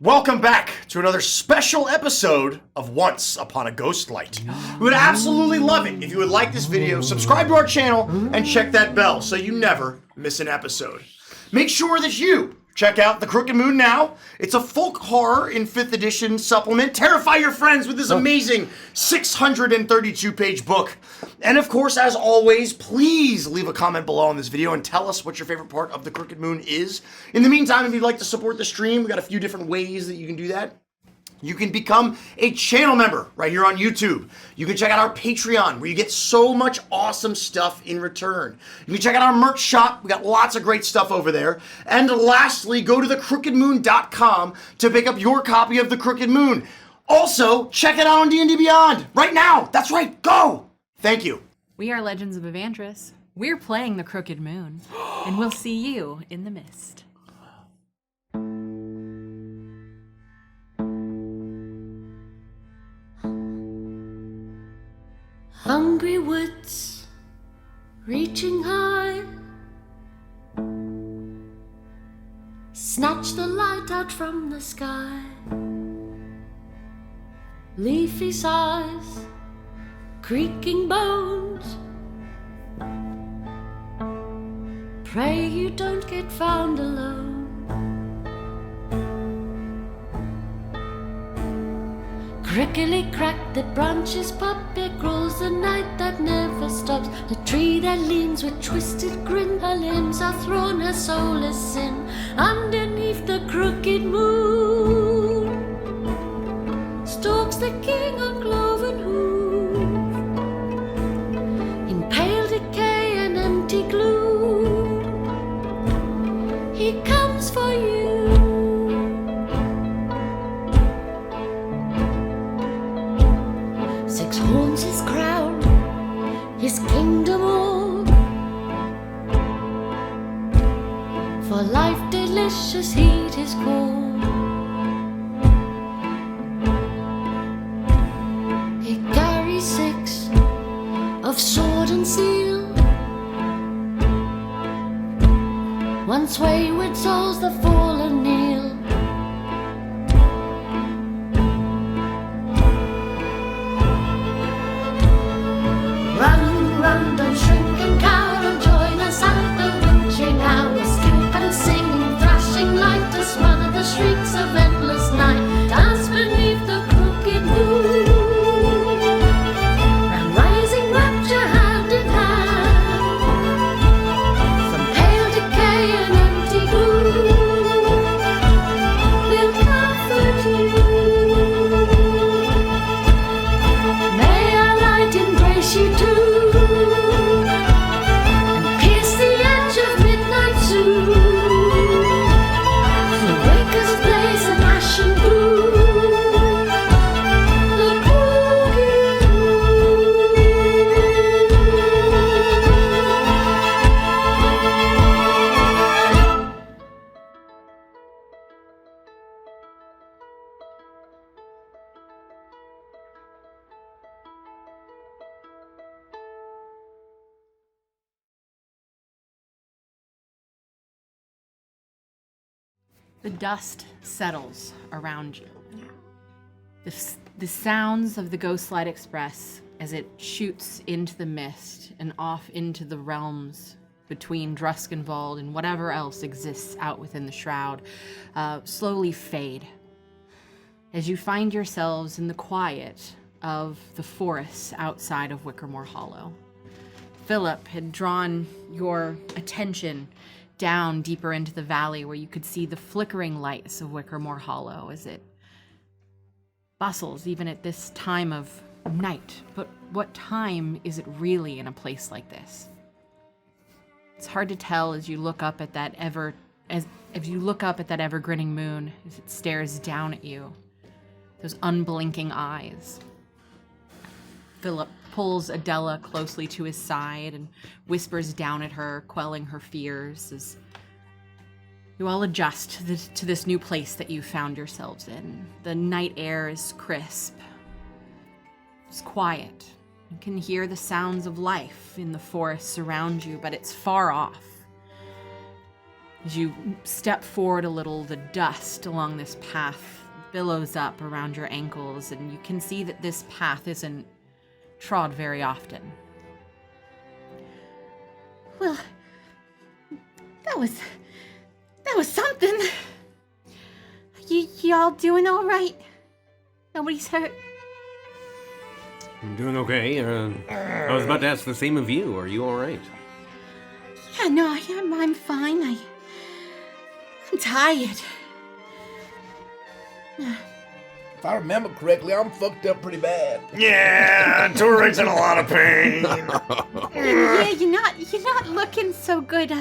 Welcome back to another special episode of Once Upon a Ghostlight. We would absolutely love it if you would like this video, subscribe to our channel, and check that bell so you never miss an episode. Make sure that you check out The Crooked Moon now. It's a folk horror in 5th edition supplement. Terrify your friends with this amazing 632-page book. And of course, as always, please leave a comment below on this video and tell us what your favorite part of The Crooked Moon is. In the meantime, if you'd like to support the stream, we got a few different ways that you can do that. You can become a channel member right here on YouTube. You can check out our Patreon, where you get so much awesome stuff in return. You can check out our merch shop. We got lots of great stuff over there. And lastly, go to thecrookedmoon.com to pick up your copy of The Crooked Moon. Also, check it out on D&D Beyond right now. That's right, go! Thank you. We are Legends of Evantris. We're playing The Crooked Moon, and we'll see you in the mist. Hungry woods, reaching high, snatch the light out from the sky. Leafy sighs, creaking bones, pray you don't get found alone. Crickly crack, the branches pop, there grows the night that never stops. The tree that leans with twisted grin, her limbs are thrown, her soul is sin. Underneath the crooked moon stalks the king on cloven hoof, in pale decay and empty gloom. He comes for you. Six horns his crown, his kingdom all, for life delicious heed his call. He carries 6 of sword and seal, once wayward souls the fallen kneel. Run, don't shrink and cower, and join us at the witching hour. Skip and sing, thrashing light to smother the shrieks of endless night. Dance beneath the crooked moon, and rising rapture hand in hand, from pale decay and empty gloom, we'll comfort you. May our light embrace you too. The dust settles around you. The sounds of the Ghostlight Express as it shoots into the mist and off into the realms between Druskenwald and whatever else exists out within the shroud slowly fade as you find yourselves in the quiet of the forests outside of Wickermore Hollow. Philip had drawn your attention down deeper into the valley where you could see the flickering lights of Wickermore Hollow as it bustles even at this time of night. But what time is it really in a place like this? It's hard to tell as you look up at that ever grinning moon as it stares down at you, those unblinking eyes. Philip pulls Adela closely to his side and whispers down at her, quelling her fears as you all adjust to this new place that you found yourselves in. The night air is crisp. It's quiet. You can hear the sounds of life in the forests around you, but it's far off. As you step forward a little, the dust along this path billows up around your ankles, and you can see that this path isn't trod very often. Well, that was something. Y'all doing all right? Nobody's hurt? I'm doing okay. I was about to ask the same of you. Are you all right? Yeah, no, I'm fine. I'm tired. If I remember correctly, I'm fucked up pretty bad. Yeah, Turek's in a lot of pain. Yeah, you're not looking so good.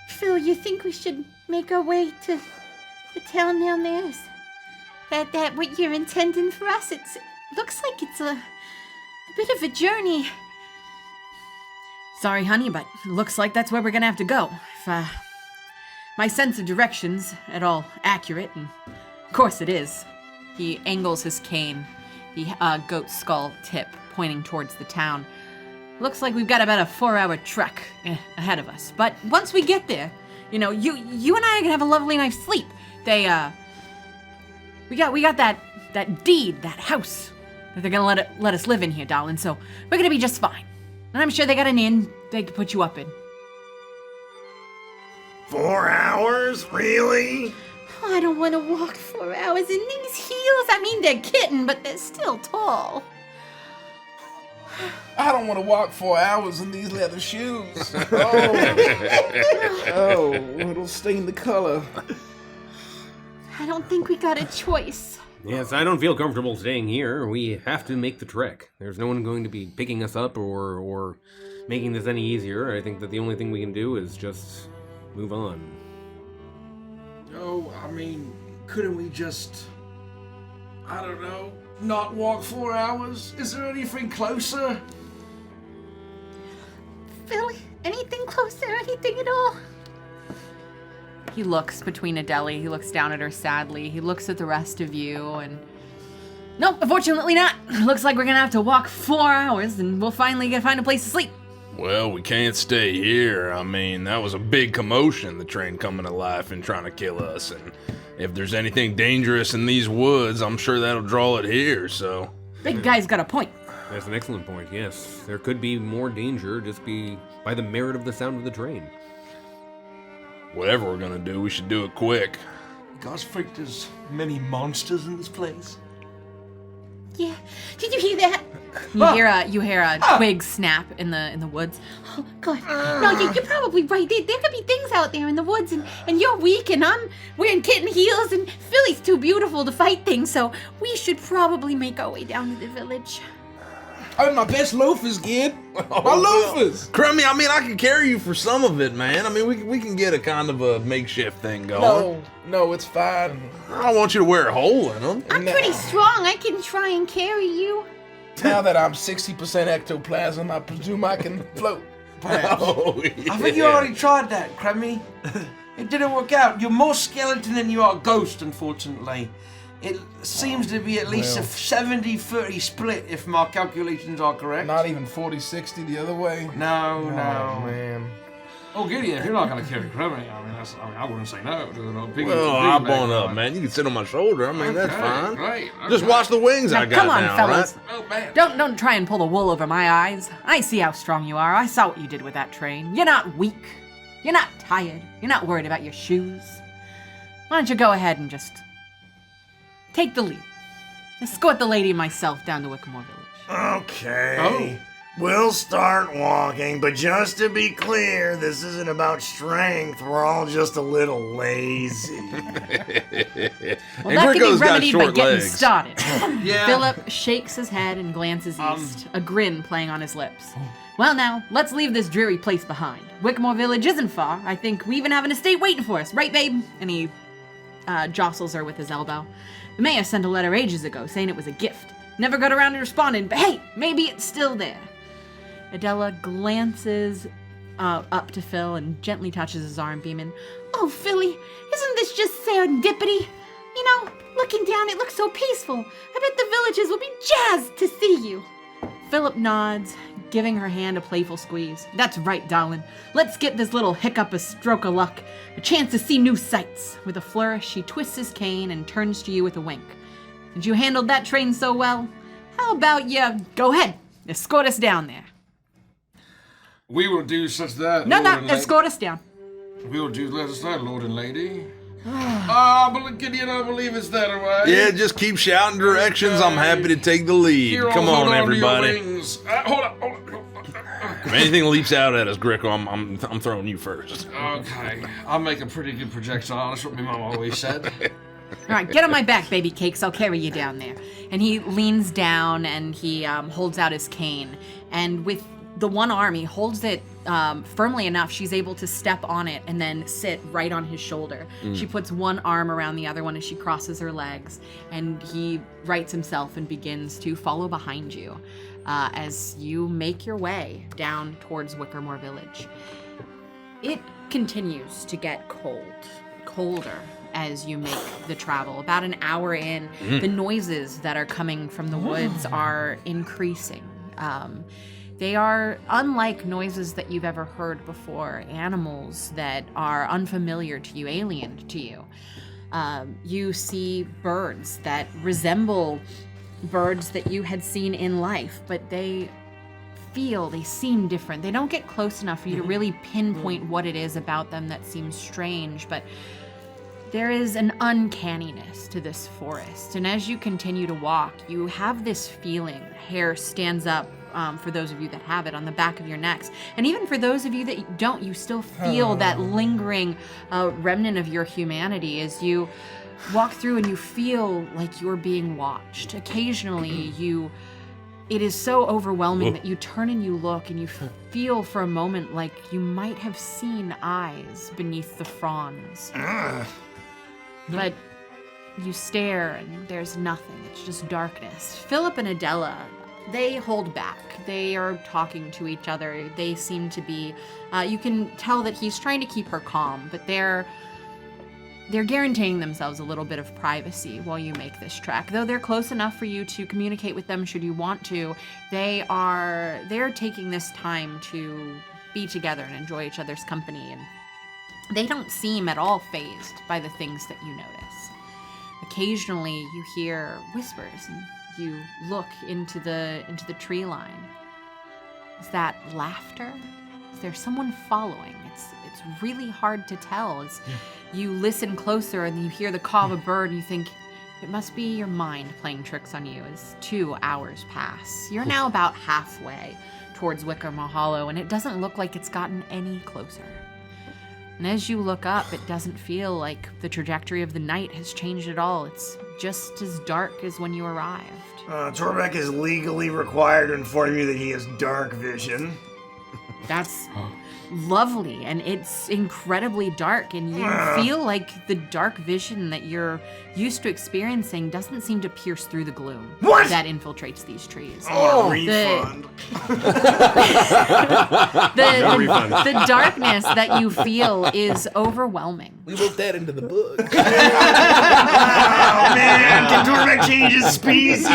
Phil, you think we should make our way to the town down there? Is that what you're intending for us? It looks like it's a bit of a journey. Sorry, honey, but it looks like that's where we're gonna have to go. If my sense of direction's at all accurate, and of course it is. He angles his cane, the goat skull tip pointing towards the town. Looks like we've got about a 4-hour trek ahead of us. But once we get there, you and I are gonna have a lovely night's sleep. We got that deed, that house that they're gonna let us live in here, darling. So we're gonna be just fine. And I'm sure they got an inn they could put you up in. 4 hours? Really? I don't want to walk 4 hours in these heels. I mean, they're kitten, but they're still tall. I don't want to walk 4 hours in these leather shoes. Oh, it'll stain the color. I don't think we got a choice. Yes, I don't feel comfortable staying here. We have to make the trek. There's no one going to be picking us up or making this any easier. I think that the only thing we can do is just move on. Oh, I mean, couldn't we just, I don't know, not walk 4 hours? Is there anything closer? Phil, anything closer? Anything at all? He looks between Adele, he looks down at her sadly, he looks at the rest of you, and... Nope, unfortunately not. Looks like we're gonna have to walk 4 hours, and we'll finally find a place to sleep. Well, we can't stay here. I mean, that was a big commotion, the train coming to life and trying to kill us, and if there's anything dangerous in these woods, I'm sure that'll draw it here, so... Big guy's got a point. That's an excellent point, yes. There could be more danger just by the merit of the sound of the train. Whatever we're gonna do, we should do it quick. You guys think there's many monsters in this place? Yeah. Did you hear that? You hear a twig snap in the woods. Oh, God. No, you're probably right. There could be things out there in the woods, and you're weak, and I'm wearing kitten heels, and Philly's too beautiful to fight things, so we should probably make our way down to the village. Oh, my best loafers, kid. My loafers. Crummy, I mean, I can carry you for some of it, man. I mean, we can get a kind of a makeshift thing going. No, it's fine. I don't want you to wear a hole in them. I'm pretty strong. I can try and carry you. Now that I'm 60% ectoplasm, I presume I can float. Oh, yeah. I think you already tried that, Crummy. It didn't work out. You're more skeleton than you are ghost, unfortunately. It seems to be at least a 70-30 split, if my calculations are correct. Not even 40-60 the other way. No. Man. Oh, Gideon, if you're not going to carry Crummy, I wouldn't say no. Well, hop on up, man. You can sit on my shoulder. I mean, that's fine. Great. Just watch the wings I got come on, now, fellas. right? Oh, man. Don't try and pull the wool over my eyes. I see how strong you are. I saw what you did with that train. You're not weak. You're not tired. You're not worried about your shoes. Why don't you go ahead and just take the lead? Escort the lady and myself down to Wickamore Village. Okay. We'll start walking, but just to be clear, this isn't about strength. We're all just a little lazy. Well, Hey, that can be Rico's got remedied by short getting legs. started. Yeah. Philip shakes his head and glances east, a grin playing on his lips. Well now, let's leave this dreary place behind. Wickamore Village isn't far. I think we even have an estate waiting for us, right, babe? And he jostles her with his elbow. The mayor sent a letter ages ago saying it was a gift. Never got around to responding, but hey, maybe it's still there. Adela glances up to Phil and gently touches his arm, beaming. Oh, Philly, isn't this just serendipity? You know, looking down, it looks so peaceful. I bet the villagers will be jazzed to see you. Philip nods, giving her hand a playful squeeze. That's right, darling. Let's get this little hiccup a stroke of luck, a chance to see new sights. With a flourish, she twists his cane and turns to you with a wink. Since you handled that train so well, how about you go ahead, escort us down there? We will do such that. No, Lord and escort us down. We will do let us that, Lord and Lady. Can you not believe it's that way? Yeah, just keep shouting directions. I'm happy to take the lead. Here, Come hold on, to your everybody. wings. Hold on. If anything leaps out at us, Greco, I'm throwing you first. Okay, I'll make a pretty good projectile. That's what my mom always said. All right, get on my back, baby cakes. I'll carry you down there. And he leans down and he holds out his cane. And with the one arm, he holds it firmly enough she's able to step on it and then sit right on his shoulder. She puts one arm around the other one as she crosses her legs. And he rights himself and begins to follow behind you as you make your way down towards Wickermore Village. It continues to get colder as you make the travel. About an hour in, the noises that are coming from the woods are increasing. They are unlike noises that you've ever heard before, animals that are unfamiliar to you, alien to you. You see birds that resemble birds that you had seen in life, but they seem different. They don't get close enough for you to really pinpoint what it is about them that seems strange, but there is an uncanniness to this forest. And as you continue to walk, you have this feeling. Hair stands up, for those of you that have it, on the back of your necks. And even for those of you that don't, you still feel that lingering remnant of your humanity as you walk through and you feel like you're being watched. Occasionally, it is so overwhelming that you turn and you look and you feel for a moment like you might have seen eyes beneath the fronds. But you stare and there's nothing. It's just darkness. Philip and Adela, they hold back. They are talking to each other. They seem to be, you can tell that he's trying to keep her calm, but they're guaranteeing themselves a little bit of privacy while you make this trek. Though they're close enough for you to communicate with them should you want to, they're taking this time to be together and enjoy each other's company, and they don't seem at all fazed by the things that you notice. Occasionally you hear whispers and you look into the tree line. Is that laughter? Is there someone following? It's really hard to tell. As you listen closer and you hear the caw of a bird, and you think it must be your mind playing tricks on you. As 2 hours pass, you're now about halfway towards Wickermore Hollow, and it doesn't look like it's gotten any closer. And as you look up, it doesn't feel like the trajectory of the night has changed at all. It's just as dark as when you arrived. Torbeck is legally required to inform you that he has dark vision. That's lovely, and it's incredibly dark, and you feel like the dark vision that you're used to experiencing doesn't seem to pierce through the gloom that infiltrates these trees. Refund. The darkness that you feel is overwhelming. We wrote that into the book. Oh man, can Torbeck change his species?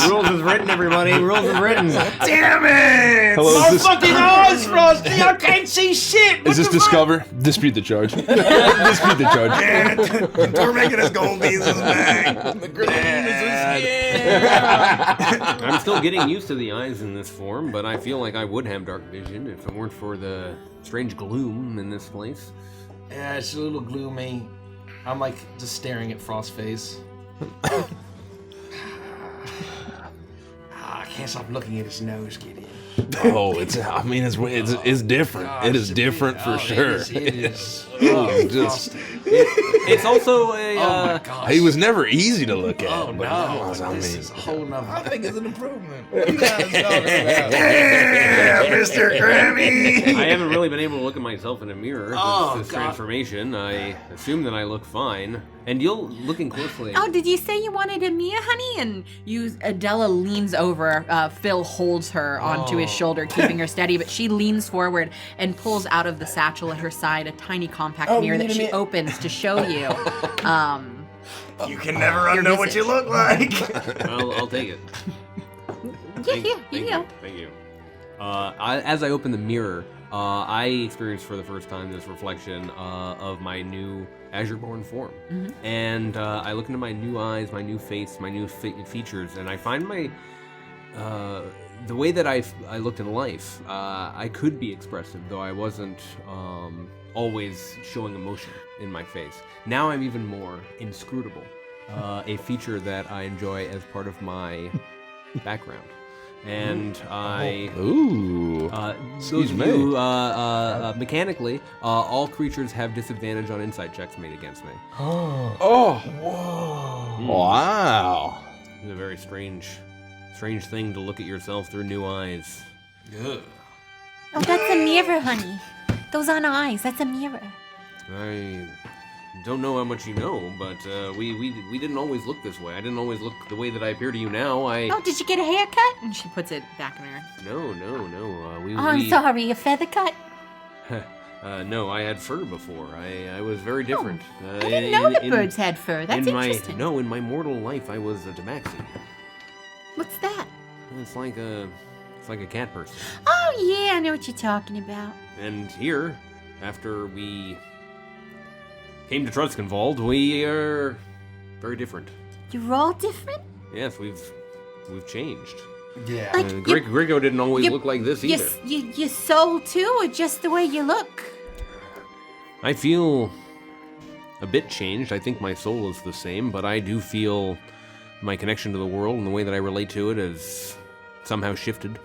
Rules is written, everybody. Rules is written. Damn it! Hello, is this, Fucking eyes, Frosty! I can't see shit! is this Discover? Dispute the charge. Dispute the charge. Man, Torbeck and his gold bees is back. I'm still getting used to the eyes in this form, but I feel like I would have dark vision if it weren't for the strange gloom in this place. Yeah, it's a little gloomy. I'm like just staring at Frost's face. I can't stop looking at his nose, Gideon. Oh, it's different. It is different for sure. It is. It's also a. Oh my gosh. He was never easy to look at. Oh but no! I This mean, is a whole nother. I think it's an improvement. What are you guys talking about? Yeah, Mr. Grammy. I haven't really been able to look at myself in a mirror Oh, since this God. transformation. I assume that I look fine. And you're looking closely. Oh, did you say you wanted a Mia, honey? And Adela leans over. Phil holds her onto his shoulder, keeping her steady, but she leans forward and pulls out of the satchel at her side a tiny compact mirror that she opens to show you. You can never unknow what you look like. I'll take it. Yeah. Thank you. As I open the mirror, I experience for the first time this reflection of my new Azure-born form. And I look into my new eyes, my new face, my new features, and I find my... the way that I looked in life, I could be expressive, though I wasn't always showing emotion in my face. Now I'm even more inscrutable, a feature that I enjoy as part of my background. And Excuse me. Mechanically, all creatures have disadvantage on insight checks made against me. Wow. It's a very strange thing to look at yourself through new eyes. Ugh. Oh, that's a mirror, honey. Those aren't eyes. That's a mirror. I don't know how much you know, but we didn't always look this way. I didn't always look the way that I appear to you now. Oh, did you get a haircut? And she puts it back in her. No. Oh, I'm sorry. A feather cut? No, I had fur before. I was very different. I didn't know that birds had fur. That's interesting. In my mortal life, I was a Demaxi. What's that? It's like a cat person. Oh, yeah. I know what you're talking about. And here, after we came to Truskenwald, we are very different. You're all different? Yes, we've changed. Yeah. Like, Grigo didn't always look like this either. Your soul, too, or just the way you look? I feel a bit changed. I think my soul is the same, but I do feel my connection to the world and the way that I relate to it has somehow shifted.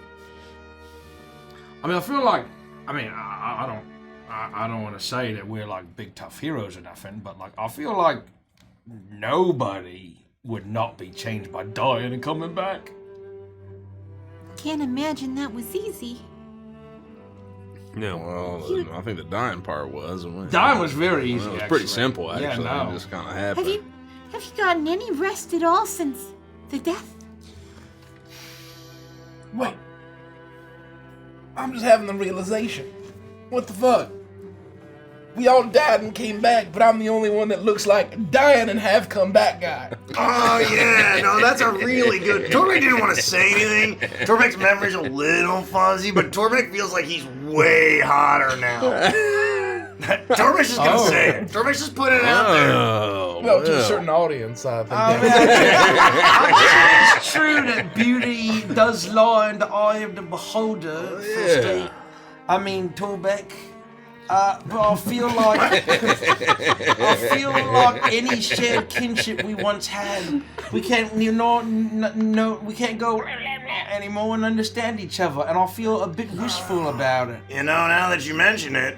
I mean, I feel like, I don't want to say that we're like big tough heroes or nothing, but like I feel like nobody would not be changed by dying and coming back. Can't imagine that was easy. No. Well, I think the dying part was. Dying was very easy. Well, it was actually. pretty simple, actually. Yeah, no. It just kind of happened. Have you gotten any rest at all since the death? Wait. I'm just having the realization. What the fuck? We all died and came back, but I'm the only one that looks like dying and have come back guy. Oh, yeah. No, that's a really good... Torbeck didn't want to say anything. Torbeck's memory's a little fuzzy, but Torbeck feels like he's way hotter now. Torbeck's just going to say it. Torbeck's just putting it out there. Oh, Well, to a certain audience, I think. It's true that beauty does lie in the eye of the beholder. Yeah. I mean, Torbeck. But I feel like any shared kinship we once had, we can't we can't go anymore and understand each other, and I feel a bit wistful about it. You know, now that you mention it,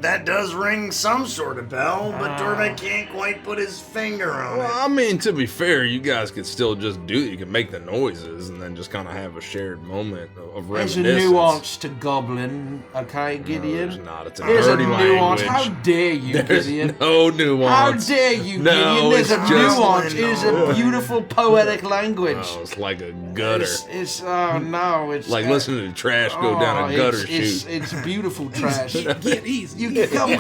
that does ring some sort of bell, but Torbeck can't quite put his finger on Well, it. I mean, to be fair, you guys could still just do it. You could make the noises and then just kind of have a shared moment of There's reminiscence. a nuance to goblin, okay, Gideon? There's not. It's a There's a dirty nuance. language. How dare you, There's Gideon? no nuance. How dare you, No, Gideon? There's a it's just- nuance. It is a beautiful poetic language. Oh, it's like a gutter. It's no, it's Like listening to trash go down a gutter chute. It's beautiful trash. Get easy. You come,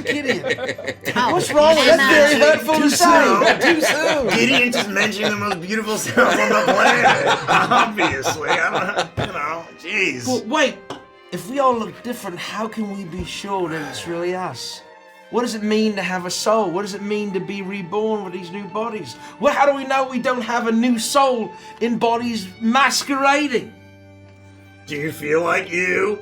Gideon. What's wrong with that? That's very hurtful to say. Too soon. Gideon just mentioning the most beautiful sound on the planet. Obviously. Jeez. But wait, if we all look different, how can we be sure that it's really us? What does it mean to have a soul? What does it mean to be reborn with these new bodies? Well, how do we know we don't have a new soul in bodies masquerading? Do you feel like you?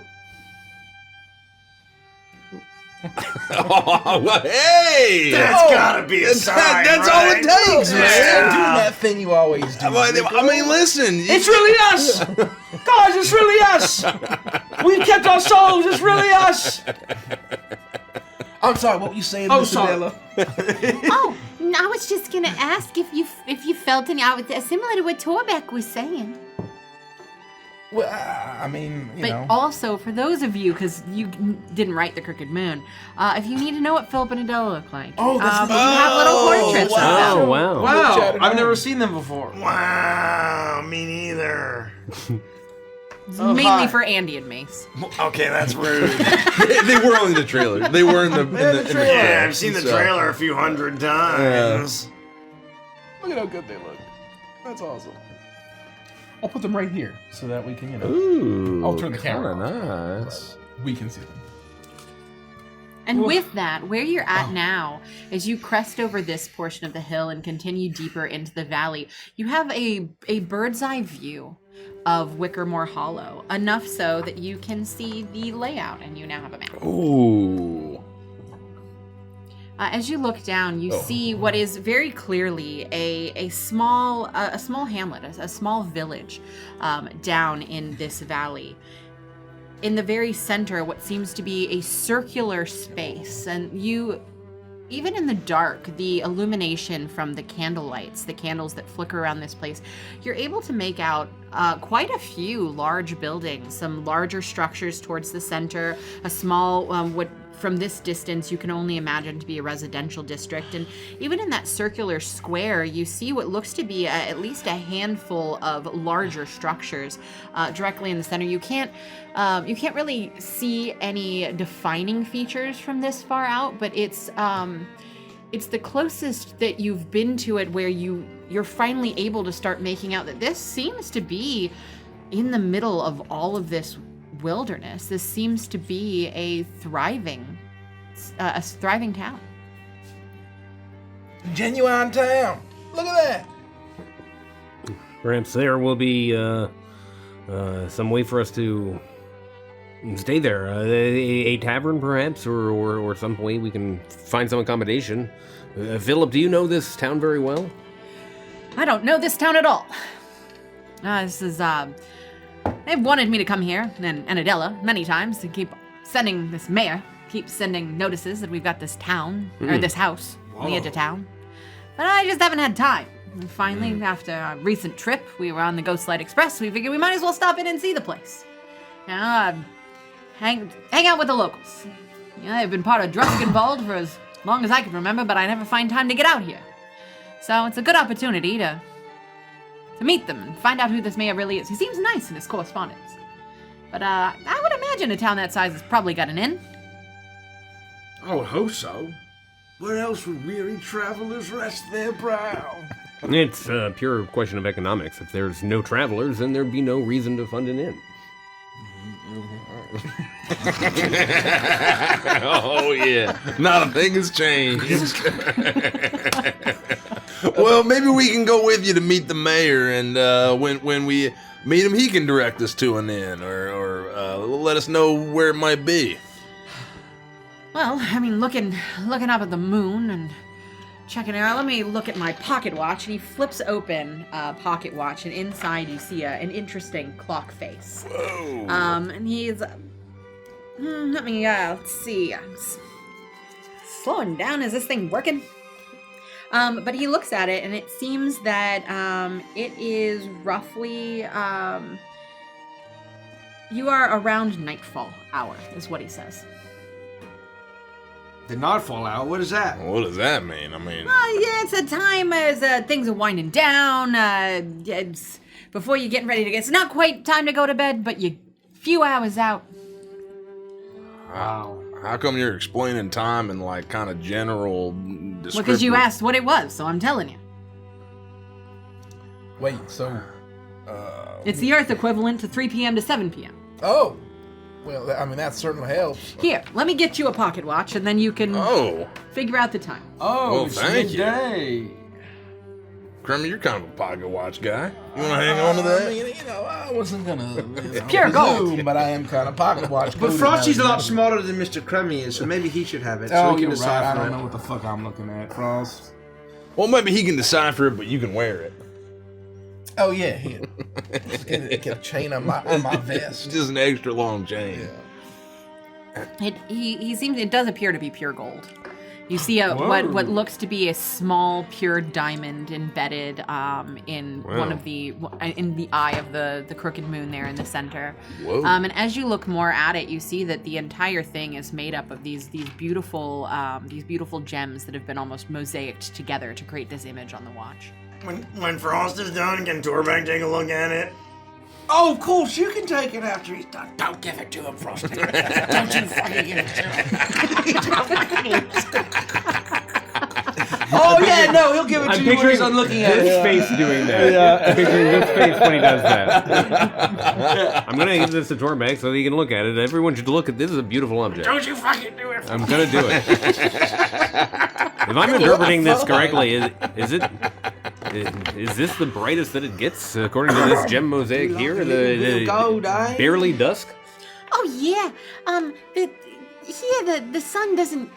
Oh, well, hey! That's gotta be a sign, That's all right? it takes, Man, man. doing that thing you always do. I mean, listen. It's really us! Guys, it's really us! We kept our souls, it's really us! I'm sorry, what were you saying, Oh, Miss sorry. Adela? Oh, I was just gonna ask if you felt any. Similar to what Torbeck was saying. Well, I mean, you But know. also, for those of you, because you didn't write the Crooked Moon, if you need to know what Philip and Adela look like, Oh, that's we have little portraits of them. Oh, wow. Wow, chatted I've on. never seen them before. Wow, me neither. It's Oh, mainly hi. for Andy and Mace. Okay, that's rude. They were only the trailer. They were in the trailer. Yeah, I've seen the trailer a few hundred times. Look at how good they look. That's awesome. I'll put them right here so that we can, Ooh, I'll turn the camera kinda off. nice. We can see them. And with that, where you're at now, as you crest over this portion of the hill and continue deeper into the valley, you have a bird's eye view of Wickermore Hollow, enough so that you can see the layout, and you now have a map. Ooh. As you look down, you see what is very clearly a small hamlet, a small village down in this valley. In the very center, what seems to be a circular space, and you, even in the dark, the illumination from the candle lights, the candles that flicker around this place, you're able to make out quite a few large buildings, some larger structures towards the center, a small, what from this distance you can only imagine to be a residential district. And even in that circular square, you see what looks to be at least a handful of larger structures directly in the center. You can't really see any defining features from this far out, but it's the closest that you've been to it where you're finally able to start making out that this seems to be in the middle of all of this wilderness. This seems to be a thriving town. Genuine town. Look at that. Perhaps there will be some way for us to stay there. A tavern, perhaps, or some way we can find some accommodation. Philip, do you know this town very well? I don't know this town at all. They've wanted me to come here, and Adela, many times, to keep sending this mayor, keep sending notices that we've got this town, or this house, near to town. But I just haven't had time. And finally, after a recent trip, we were on the Ghostlight Express, we figured we might as well stop in and see the place. Hang out with the locals. They've been part of Druskenwald for as long as I can remember, but I never find time to get out here. So it's a good opportunity to meet them and find out who this mayor really is. He seems nice in his correspondence. But I would imagine a town that size has probably got an inn. I would hope so. Where else would weary travelers rest their brow? It's a pure question of economics. If there's no travelers, then there'd be no reason to fund an inn. Oh yeah, not a thing has changed. Well, maybe we can go with you to meet the mayor, and when we meet him, he can direct us to an inn, or let us know where it might be. Well, I mean, looking up at the moon and checking it out. Let me look at my pocket watch. And he flips open a pocket watch, and inside you see an interesting clock face. Whoa. And he's let's see. I'm slowing down. Is this thing working? But he looks at it, and it seems that it is roughly you are around nightfall hour, is what he says. The nightfall hour, what is that? What does that mean? I mean, Yeah, it's a time as things are winding down. It's before you're getting ready to get. It's not quite time to go to bed, but you're a few hours out. Wow. how come you're explaining time in like kind of general descriptive? Because you asked what it was, so I'm telling you. Wait, so... It's the Earth equivalent to 3 p.m. to 7 p.m. Oh! Well, I mean, that certainly helps. Here, let me get you a pocket watch, and then you can figure out the time. Oh, Well, it's thank you. midday. Crummy, you're kind of a pocket watch guy. You want to hang on to that? I mean, I wasn't gonna... Pure gold. But I am kind of pocket watch. But Frosty's a lot smarter than Mr. Crummy is, so maybe he should have it, so Oh, we can you're right. I decipher don't it. know what the fuck I'm looking at, Frost. Well, maybe he can decipher it, but you can wear it. Oh, yeah, here. Get a chain on my vest. Just an extra long chain. It does appear to be pure gold. You see what looks to be a small pure diamond embedded in the eye of the crooked moon there in the center. Whoa. And as you look more at it, you see that the entire thing is made up of these beautiful gems that have been almost mosaicked together to create this image on the watch. When Frost is done, can Torbank take a look at it? Oh, of course, you can take it after he's done. Don't give it to him, Frosty. Don't you fucking give it to him. Oh yeah, no, he'll give it to I'm you when he's picturing not looking at this it. face doing that. I'm picturing this face when he does that. I'm gonna give this to Torbeck so that he can look at it. Everyone should look at this. Is a beautiful object. Don't you fucking do it. I'm gonna do it. If I'm interpreting this correctly, is this the brightest that it gets according to this gem mosaic here? The gold, eh? barely dusk. Oh yeah. The sun doesn't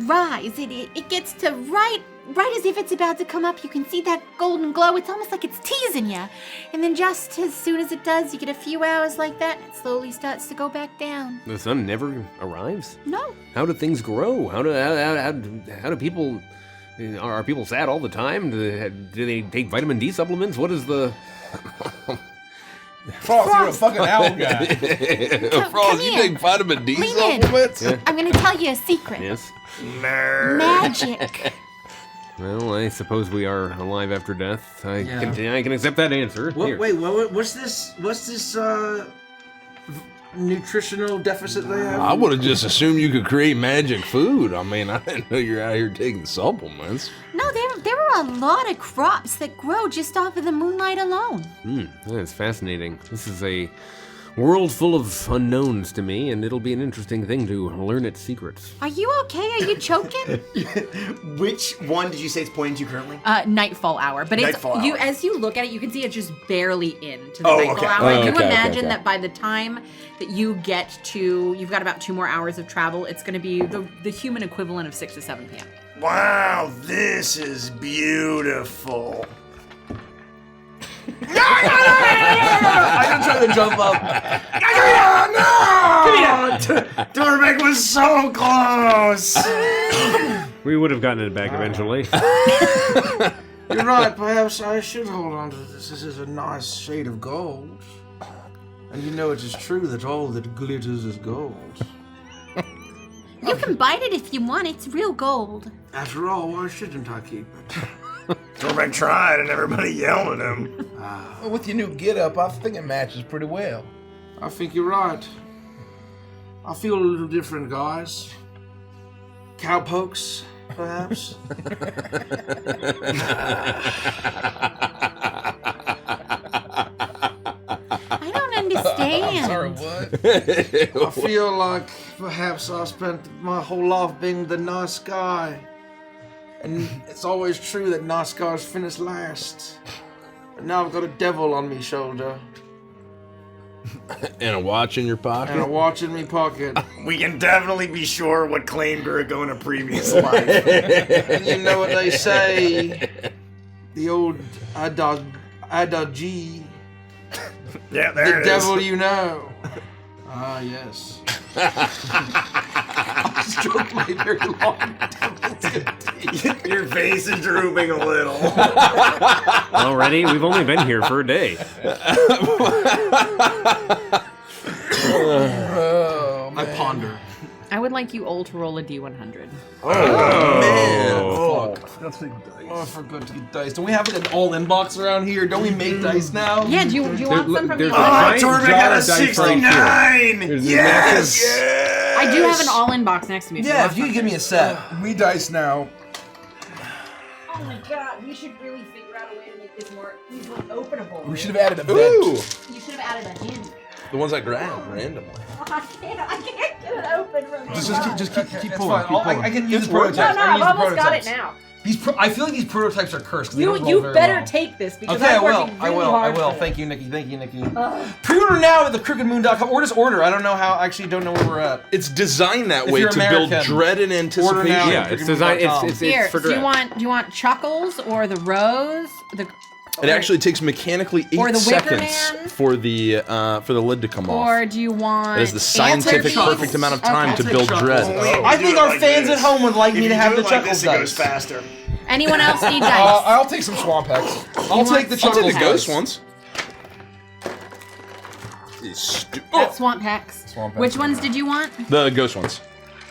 rise. It gets to right as if it's about to come up. You can see that golden glow. It's almost like it's teasing you. And then just as soon as it does, you get a few hours like that, and it slowly starts to go back down. The sun never arrives. No. How do things grow? How do people? Are people sad all the time? Do they take vitamin D supplements? What is the? Frost, you're a fucking owl guy. Frost, you here. take vitamin D Lean in. supplements? Yeah. I'm gonna tell you a secret. Yes. Magic. Well, I suppose we are alive after death. I can accept that answer. Here. Wait, what's this? What's this nutritional deficit they have? I would have just assumed you could create magic food. I mean, I didn't know you're out here taking supplements. No, there are a lot of crops that grow just off of the moonlight alone. That's fascinating. This is a world full of unknowns to me, and it'll be an interesting thing to learn its secrets. Are you okay? Are you choking? Which one did you say it's pointing to currently? Nightfall hour, but Nightfall you hour. as you look at it, you can see it's just barely into the Oh, nightfall okay. hour. Oh, You okay, imagine okay. that by the time that you get to, you've got about 2 more hours of travel. It's going to be the human equivalent of 6 to 7 p.m. Wow, this is beautiful. I'm trying to jump up. Torbeck was so close. We would have gotten it back eventually. You're right. Perhaps I should hold on to this. This is a nice shade of gold. And you know it is true that all that glitters is gold. You can bite it if you want. It's real gold. After all, why shouldn't I keep it? Torbeck tried, and everybody yelled at him. Well, with your new get-up, I think it matches pretty well. I think you're right. I feel a little different, guys. Cowpokes, perhaps? I don't understand. Sorry, what? I feel like perhaps I spent my whole life being the nice guy. And it's always true that nice guys finish last. But now I've got a devil on me shoulder And a watch in your pocket? and a watch in me pocket. We can definitely be sure what claimed Gurigo in a previous life. And you know what they say? The old Adagi. Yeah, there The it devil is. you know. Ah, yes. I stroked my very long devil's teeth. Your face is drooping a little. Already? We've only been here for a day. Oh, I man. ponder. I would like you all to roll a d100. Oh, I forgot to get dice. Don't we have like an all-in box around here? Don't we make dice now? Yeah, do you want some from there's the a Oh, giant Torbeck jar got a of dice right 69! There's a Yes! massive- I do have an all-in box next to me. Yeah, if you could give me a set. Me dice now. Oh my god, we should really figure out a way to make this more easily openable. We should have added a vent. Ooh! You should have added a hint. The ones I grabbed randomly. I can't get it open from Just keep That's pulling. fine. Keep pulling. I can use the prototypes. No, I can I've use the almost got it prototypes. now. I feel like these prototypes are cursed. 'cause they don't roll You very better well. take this because Okay, I I'm will. working I really will. I hard will. for it. Thank you, Nikki. Thank you, Nikki. Pre-order now at thecrookedmoon.com or just order. I don't know how. Actually, don't know where we're at. It's designed that If way you're to build American, dread and anticipation. now. Yeah, it's designed. It's Here, for do you dread. want Chuckles or the Rose? It actually takes mechanically 8 Or the Wicker seconds Man? for the lid to come off. Or do you want? That is the scientific Anchovies? perfect amount of time Okay. to build dread. I think our fans at home would like me to have the Chuckles It goes dice. faster. Anyone else need dice? I'll take some swamp X. I'll take the I'll Chuckles take the ghost dice. ones. That's Swamp Hex. Swamp Hex, Which yeah. ones did you want? The ghost ones.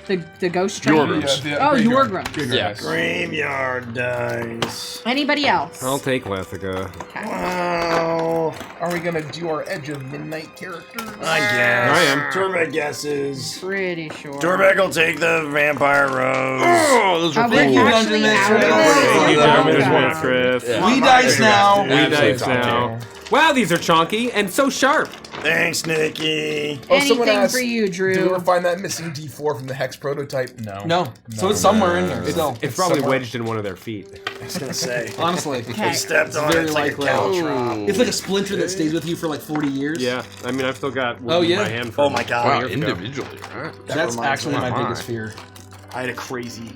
The ghost train? Your rooms. Oh, your room. Yes. Graveyard dice. Anybody else? I'll take Lethica. Okay. Wow. Are we gonna do our Edge of Midnight characters? I guess. I am. Torbeck guesses. Pretty sure. Torbeck will take the vampire rose. Oh, those are Oh, we're cool. actually out of Thank you, this. gentlemen. Okay. There's one, Chris. Yeah. We dice now. We dice now. Wow, these are chonky and so sharp. Thanks, Nikki. Oh, someone Anything asked, for you, did we Drew. ever find that missing D4 from the Hex prototype? No. No. So it's somewhere in there. Still. It's probably somewhere. wedged in one of their feet. I was gonna say. Honestly. Okay. Stepped on very it like a likely. caltrop. It's like a splinter that stays with you for like 40 years. Yeah, I mean, I've still got wood Oh, in yeah? my hand. From Oh my god. Wow, years ago. individually, right? That's reminds actually me. my biggest fear. I had a crazy.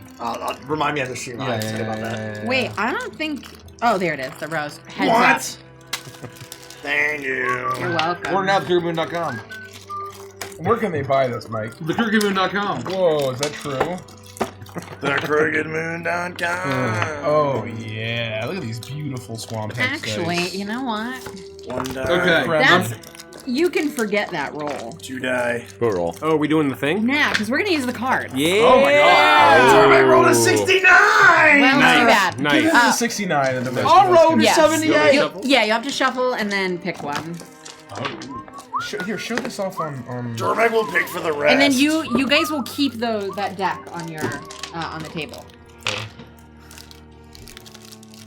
Remind me of the stream. I said about that. Wait, I don't think. Oh, there it is. The rose. Heads What? up. Thank you. You're welcome. Or now theCrewGamemoon.com. Where can they buy this, Mike? TheCrewGamemoon.com. Whoa, is that true? TheCrookedMoon.com. Oh, yeah. Look at these beautiful swamp head Actually, dice. you know what? One die. Okay. That's. You can forget that roll. 2 die. Go roll. Oh, are we doing the thing? Now, because we're gonna use the card. Yeah. Oh my god. Torbeck rolled a 69. Well, Nice. too bad. Give Nice. this a 69 and the rest I'll of us roll can- to Yes. 78. Yeah, you have to shuffle and then pick one. Here, show this off on. Torbeck will pick for the rest. And then you guys will keep that deck on your on the table.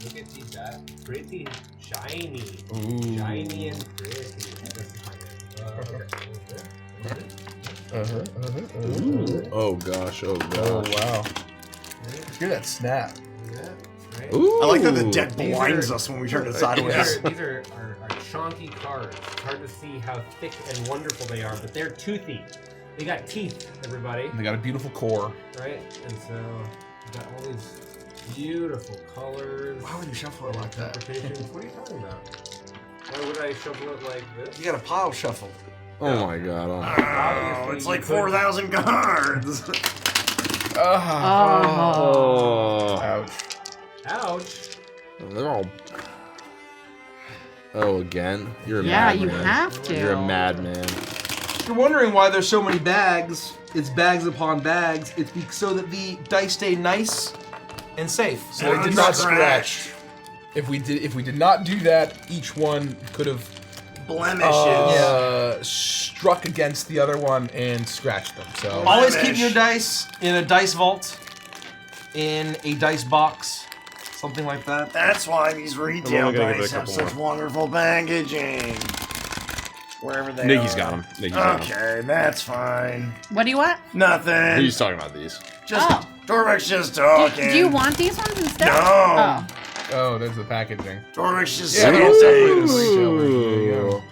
Look at these, pretty, shiny, shiny and pretty. Oh gosh, oh Oh, gosh. wow. Hear that snap. Ooh. I like that the deck blinds us when we turn it sideways. These are chonky cards. It's hard to see how thick and wonderful they are, but they're toothy. They got teeth, everybody, They got a beautiful core. right? And so you got all these beautiful colors. Why would you shuffle it like that? Interpretations. What are you talking about? Why would I shuffle it like this? You got a pile shuffle. Oh my god. Oh, it's like 4,000 cards. Oh. Ouch. Ouch. They're all. Oh, again? You're a Yeah, you madman. have to. You're a madman. If you're wondering why there's so many bags, it's bags upon bags. It's so that the dice stay nice and safe. So they did not scratch. If we did not do that, each one could have Blemishes. struck against the other one and scratched them. So Always Blemish. keep your dice in a dice vault, in a dice box, something like that. That's why these retail only gonna give it a dice have couple such wonderful packaging. Wherever they Nikki's are. got him. Nikki's got him. Okay, that's fine. What do you want? Nothing. He's talking about these. Just Oh. Torbeck's just Do, talking. do you want these ones instead? No. Oh. oh, there's the packaging. Torbeck's just Yeah, saying they're all separated things. retailers. There you go.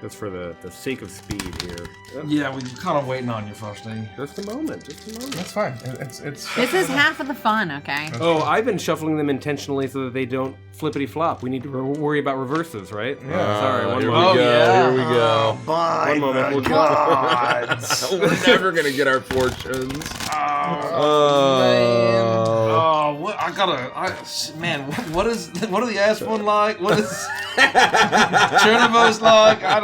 That's for the sake of speed here. Yeah, we're kind of waiting on you, Frosty. Just a moment. Just a moment. That's fine. It's This is half of the fun, okay? Oh, I've been shuffling them intentionally so that they don't flippity flop. We need to worry about reverses, right? Yeah. Sorry, one Here we moment. go. yeah. Here we go. Oh, by One moment, the we'll get- gods. We're never gonna get our fortunes. Oh, what I gotta, man. What are the Aspen like? What is Chernobos like? I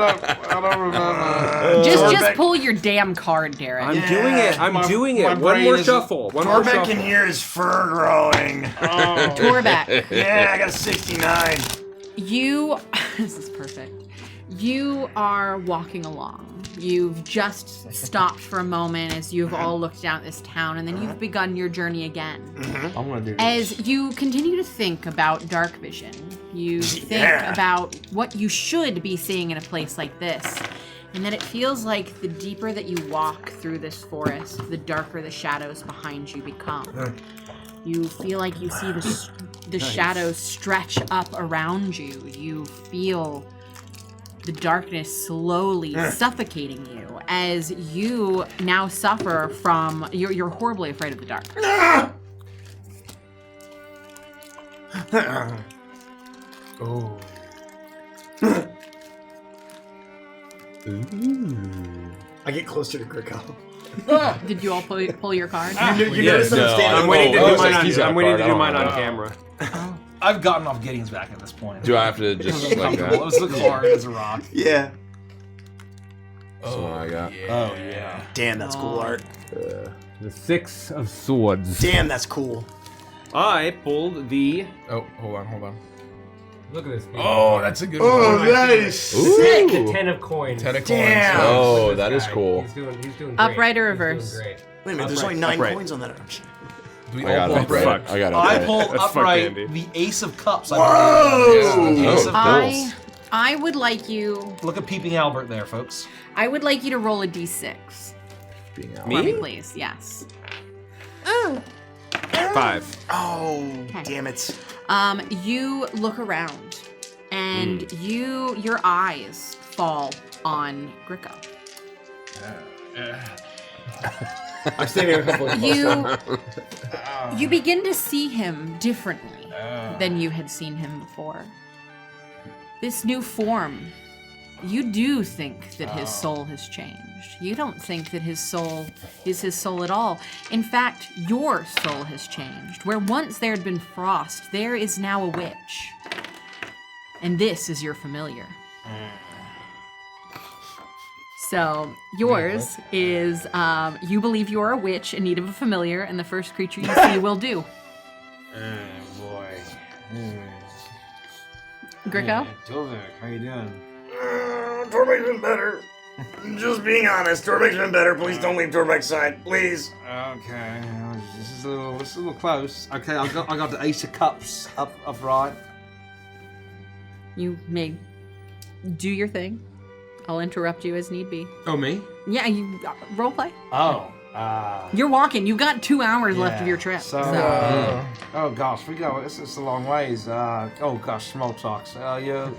don't remember. Just pull your damn card, Derek. I'm doing it. I'm My- doing my it. One brain more is- shuffle. One more Torbeck shuffle. can hear his fur growing. Torbeck, Yeah, I got a 69. you. This is perfect. You are walking along. You've just stopped for a moment as you've all looked down at this town, and then you've begun your journey again. I'm gonna do this. As you continue to think about dark vision, you think Yeah. about what you should be seeing in a place like this, and that it feels like the deeper that you walk through this forest, the darker the shadows behind you become. You feel like you see the shadows stretch up around you. You feel the darkness slowly suffocating you as you now suffer from. You're horribly afraid of the dark. oh. I get closer to Grico. Did you all pull your card? You notice that I'm standing I'm waiting to do it's mine like on, he's got I'm a waiting card. to I do don't mine know. on camera. I've gotten off Gideon's back at this point. Do I have to just like Comfortable. It that? was the card as a rock. Yeah. That's what I got. Oh yeah. Damn, that's cool art. The 6 of Swords. Damn, that's cool. I pulled the. Oh, hold on. Look at this. Oh, that's a good Oh, one. that is The sick. 10 of coins. 10 of coins. Damn. Oh, This that is guy, cool. He's doing great. Upright or He's reverse? doing great. Wait a minute, there's Upright. only 9 Upright. coins on that. Do we I got all it. pull red? I got it. I Okay. pull That's fucked, upright Andy. the Ace of Cups. Whoa! The Ace of I Cups. I would like you. Look at Peeping Albert there, folks. I would like you to roll a d6. Being out. For me, please. Yes. 5. Oh, Okay. damn it. You look around, and your eyes fall on Gricko. I'm standing a couple of You begin to see him differently than you had seen him before. This new form, you do think that his soul has changed. You don't think that his soul is his soul at all. In fact, your soul has changed. Where once there had been frost, there is now a witch. And this is your familiar. So, yours is, you believe you are a witch in need of a familiar, and the first creature you see will do. Boy. Gricko? Torvik, how you doing? Torbeck's been better. Just being honest, Torbeck's been better. Please don't leave Torbeck's side, please. Okay, this is a little close. Okay, I got the Ace of Cups upright. You may do your thing. I'll interrupt you as need be. Oh, me? Yeah, you role play. Oh. You're walking. You've got 2 hours left of your trip. So, oh gosh, we go. It's a long ways. Oh gosh, small talks. You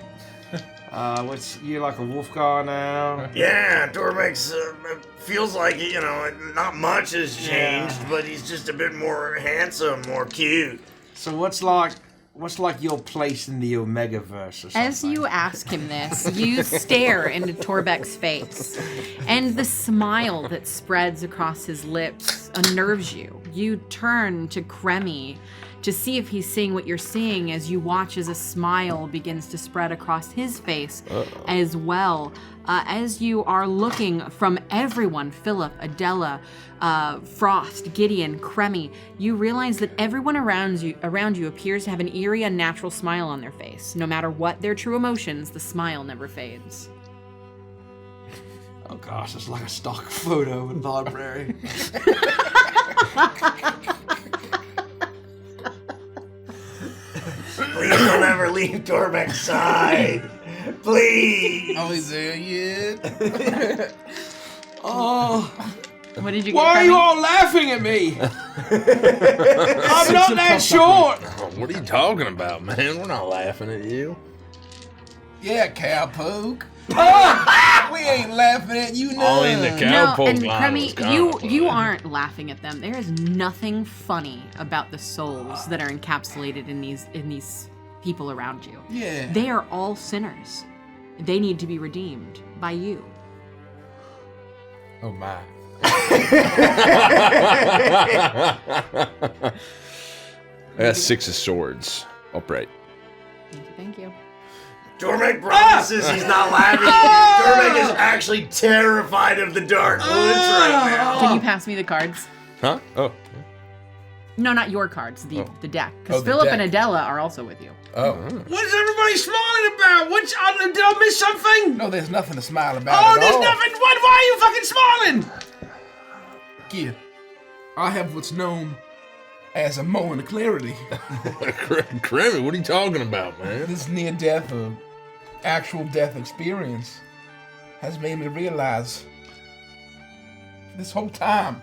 like a wolf guy now? Yeah, Torbeck's feels like, not much has changed, but he's just a bit more handsome, more cute. So what's like your place in the Omegaverse or something? As you ask him this, you stare into Torbeck's face, and the smile that spreads across his lips unnerves you. You turn to Kremi to see if he's seeing what you're seeing as you watch as a smile begins to spread across his face as well. As you are looking from everyone, Philip, Adela, Frost, Gideon, Kremi, you realize that everyone around you appears to have an eerie, unnatural smile on their face. No matter what their true emotions, the smile never fades. Oh gosh, it's like a stock photo in the library. Please don't ever leave Torbeck's side. Please. Oh, he's there yet? Oh, What did you why get, are you Kremi? all laughing at me? I'm not that short. Oh, what are you talking about, man? We're not laughing at you. Yeah, cowpoke. We ain't laughing at you now. Oh, in the No, cowpoke and line was Kremi, kinda you funny. aren't laughing at them. There is nothing funny about the souls that are encapsulated in these people around you. Yeah. They are all sinners. They need to be redeemed by you. Oh, my. I got 6 of Swords. Upright. Thank you. Torbeck promises he's not laughing at you. Torbeck is actually terrified of the dark woods right now. Can you pass me the cards? Huh? Oh. No, not your cards. The deck. Because Oh, the Philip deck. and Adela are also with you. Oh. What is everybody smiling about? Did I miss something? No, there's nothing to smile about Oh, at there's all. nothing. Why are you fucking smiling? Kid, I have what's known as a moment of clarity. Kremi, what are you talking about, man? This near-death or actual death experience has made me realize this whole time,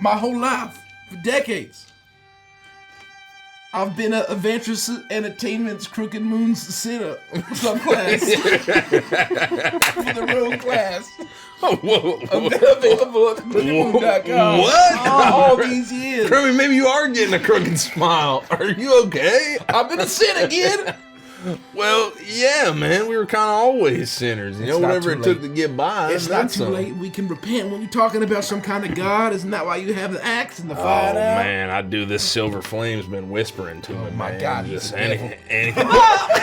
my whole life, for decades, I've been a Adventurous Entertainment's Crooked Moon's sitter subclass for the road class. Oh, whoa. Available at crookedmoon.com. What? All these years. Kremi, maybe you are getting a crooked smile. Are you okay? I've been a sinner, kid. Well, yeah, man, we were kind of always sinners. You know, not whatever too it took late. to get by. It's and not then too some. late. We can repent when you're talking about some kind of God. Isn't that why you have the axe and the Oh fire now? man, I do. This silver flame's been whispering to me. my man. God, he's Just a devil. anything.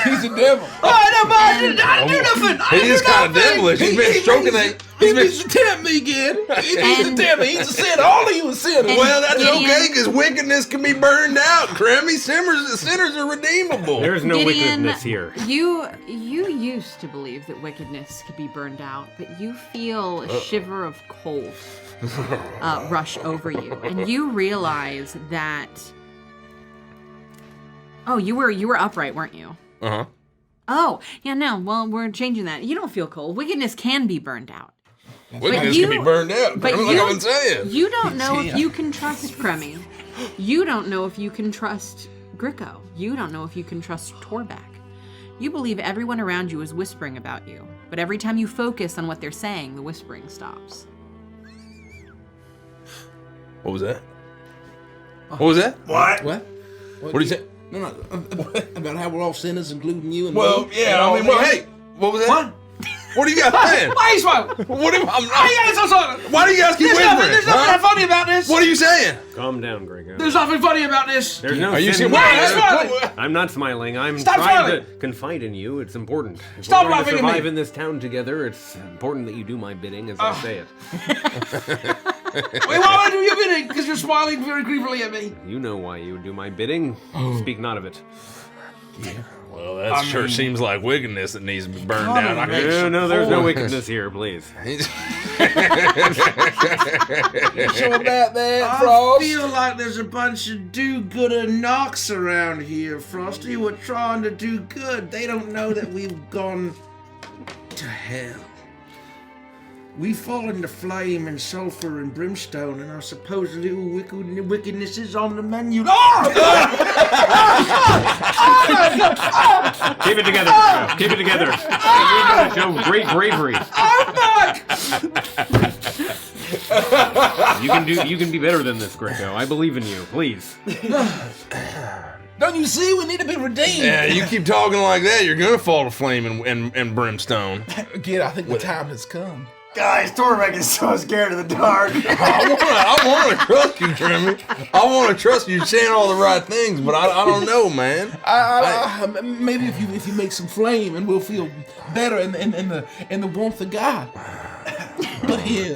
He's a devil. I didn't do nothing. He is kind of devilish. He's been stroking that. He needs to tempt me again. He needs to tempt me. He's a sinner. All of you are sinners. Well, that's Gideon- okay, because wickedness can be burned out. Cremmy, sinners are redeemable. There's no Gideon, wickedness here. You used to believe that wickedness could be burned out, but you feel a shiver of cold rush over you, and you realize that. Oh, you were upright, weren't you? Uh-huh. Oh, yeah. No, well, we're changing that. You don't feel cold. Wickedness can be burned out. Wickedness you- can be burned out. But Like I've been saying. you don't know Yeah. if you can trust Cremmy. You don't know if you can trust Gricko. You don't know if you can trust Torbeck. You believe everyone around you is whispering about you, but every time you focus on what they're saying, the whispering stops. What was that? What was that? What? What? What did you say? No, about how we're all sinners, including you and Well, me. yeah, I mean, well, hey, what was that? What? What are you guys saying? Why are you smiling? What am I'm Why are you guys so silent? Why do you guys keep There's whispering? nothing huh? funny about this. What are you saying? Calm down, Gregor. There's nothing funny about this. There's no Are you sin serious? Why are here. you smiling? I'm not smiling. I'm Stop trying smiling. to confide in you. It's important. If Stop we're going to laughing at me. survive in this town together, it's important that you do my bidding as I say it. Wait, why would I do your bidding? Because you're smiling very creepily at me. You know why you do my bidding. Speak not of it. Well, that sure seems like wickedness that needs to be burned out. I hate No, there's no wickedness here, please. You sure about that, I Frost? feel like there's a bunch of do-gooder knocks around here, Frosty. We're trying to do good. They don't know that we've gone to hell. We fall into flame and sulfur and brimstone, and I suppose a little wickedness is on the menu. Keep it together. Gricko. Keep it together. You're going to show great bravery. You can be better than this, Gricko. I believe in you. Please. Don't you see? We need to be redeemed. Yeah, you keep talking like that, you're gonna fall to flame and brimstone. Again, I think the time has come. Guys, Torbeck is so scared of the dark. I want to trust you, Trimmy. I want to trust you saying all the right things, but I don't know, man. Maybe if you make some flame, and we'll feel better in the warmth of God. But here,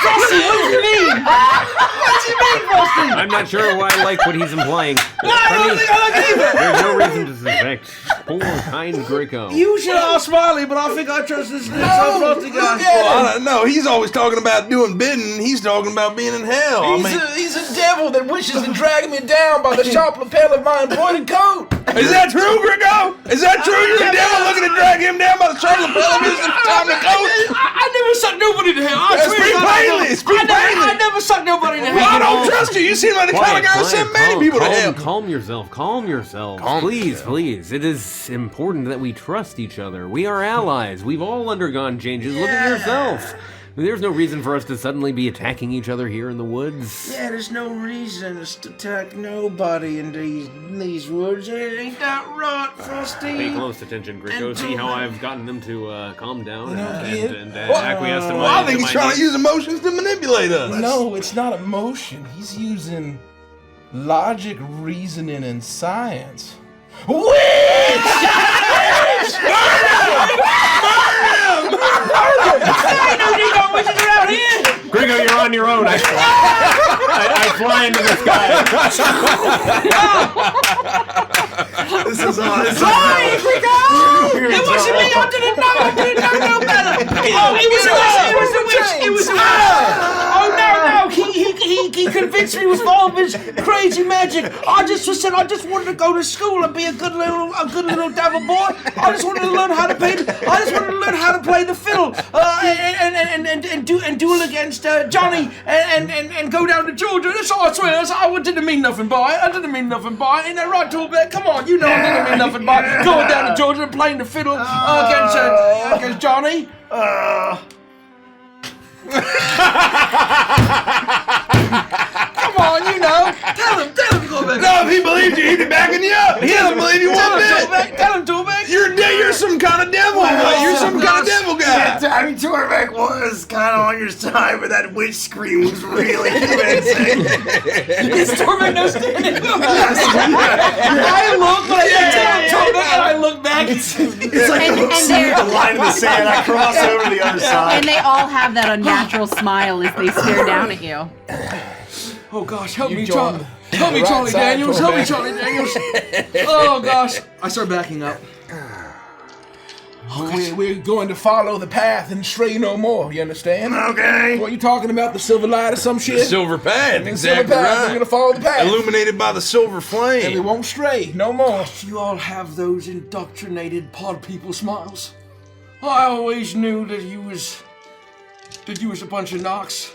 Frosty, what do you mean? What do you mean, Frosty? I'm not sure why I like what he's implying. I don't think I like it either. There's no reason to suspect poor, kind Gricko. You should ask Smiley, but I think I trust this Frosty guy. Well, I don't know. He's always talking about doing bidding. He's talking about being in hell. he's a devil that wishes to drag me down by the sharp lapel of my embroidered coat. Is that true, Gricko? Is that true? You're a devil looking to drag him down by the shoulder lapel of his time to go? I never sucked nobody to hell. I swear Speak to God, plainly. Speak I plainly. never sucked nobody to Well, I hell. don't trust you. You seem like the kind of guy who sent many people to hell. Calm yourself. Calm yourself. Please. It is important that we trust each other. We are allies. We've all undergone changes. Look at yourself. There's no reason for us to suddenly be attacking each other here in the woods. Yeah, there's no reason to attack nobody in these woods. Ain't that right, Frosty? Pay close attention, Gricko. And See how Torbeck. I've gotten them to calm down kid. and acquiesce to my Well, I think to he's my trying to use emotions to manipulate us. No, it's not emotion. He's using logic, reasoning, and science. Gricko, you're on your own. I fly into the sky. This is awesome. Sorry, Gricko! It wasn't me. I didn't know no better. Oh, it was a witch. It was a witch. Oh no! He convinced me with all of his crazy magic. I just wanted to go to school and be a good little devil boy. I just wanted to learn how to play the fiddle and duel against Johnny and go down to Georgia. That's all I swear. I didn't mean nothing by it. Ain't that right, Torbeck? Come on, you know I didn't mean nothing by it. Going down to Georgia and playing the fiddle against Johnny. Come on, you know. Tell him, Torbeck. No, if he some kind of devil. You're some kind of devil guy. I mean, Torbeck was kind of on your side, but that witch scream was really convincing. Is Torbeck no standing? I look, but I can't tell Torbeck, and I look back. It's like the line in the sand. I cross over to the other side. And they all have that unnatural smile as they stare down at you. Oh gosh, help me, joined Charlie. Help me, right Charlie side, Daniels. Help me, Torbeck. Charlie Daniels. Oh gosh. I start backing up. We're going to follow the path and stray no more. You understand? Okay. What are you talking about? The silver light or some shit? The silver path, The exactly silver path. right. We're gonna follow the path. Illuminated by the silver flame. And we won't stray no more. You all have those indoctrinated pod people smiles. I always knew that you was a bunch of knocks.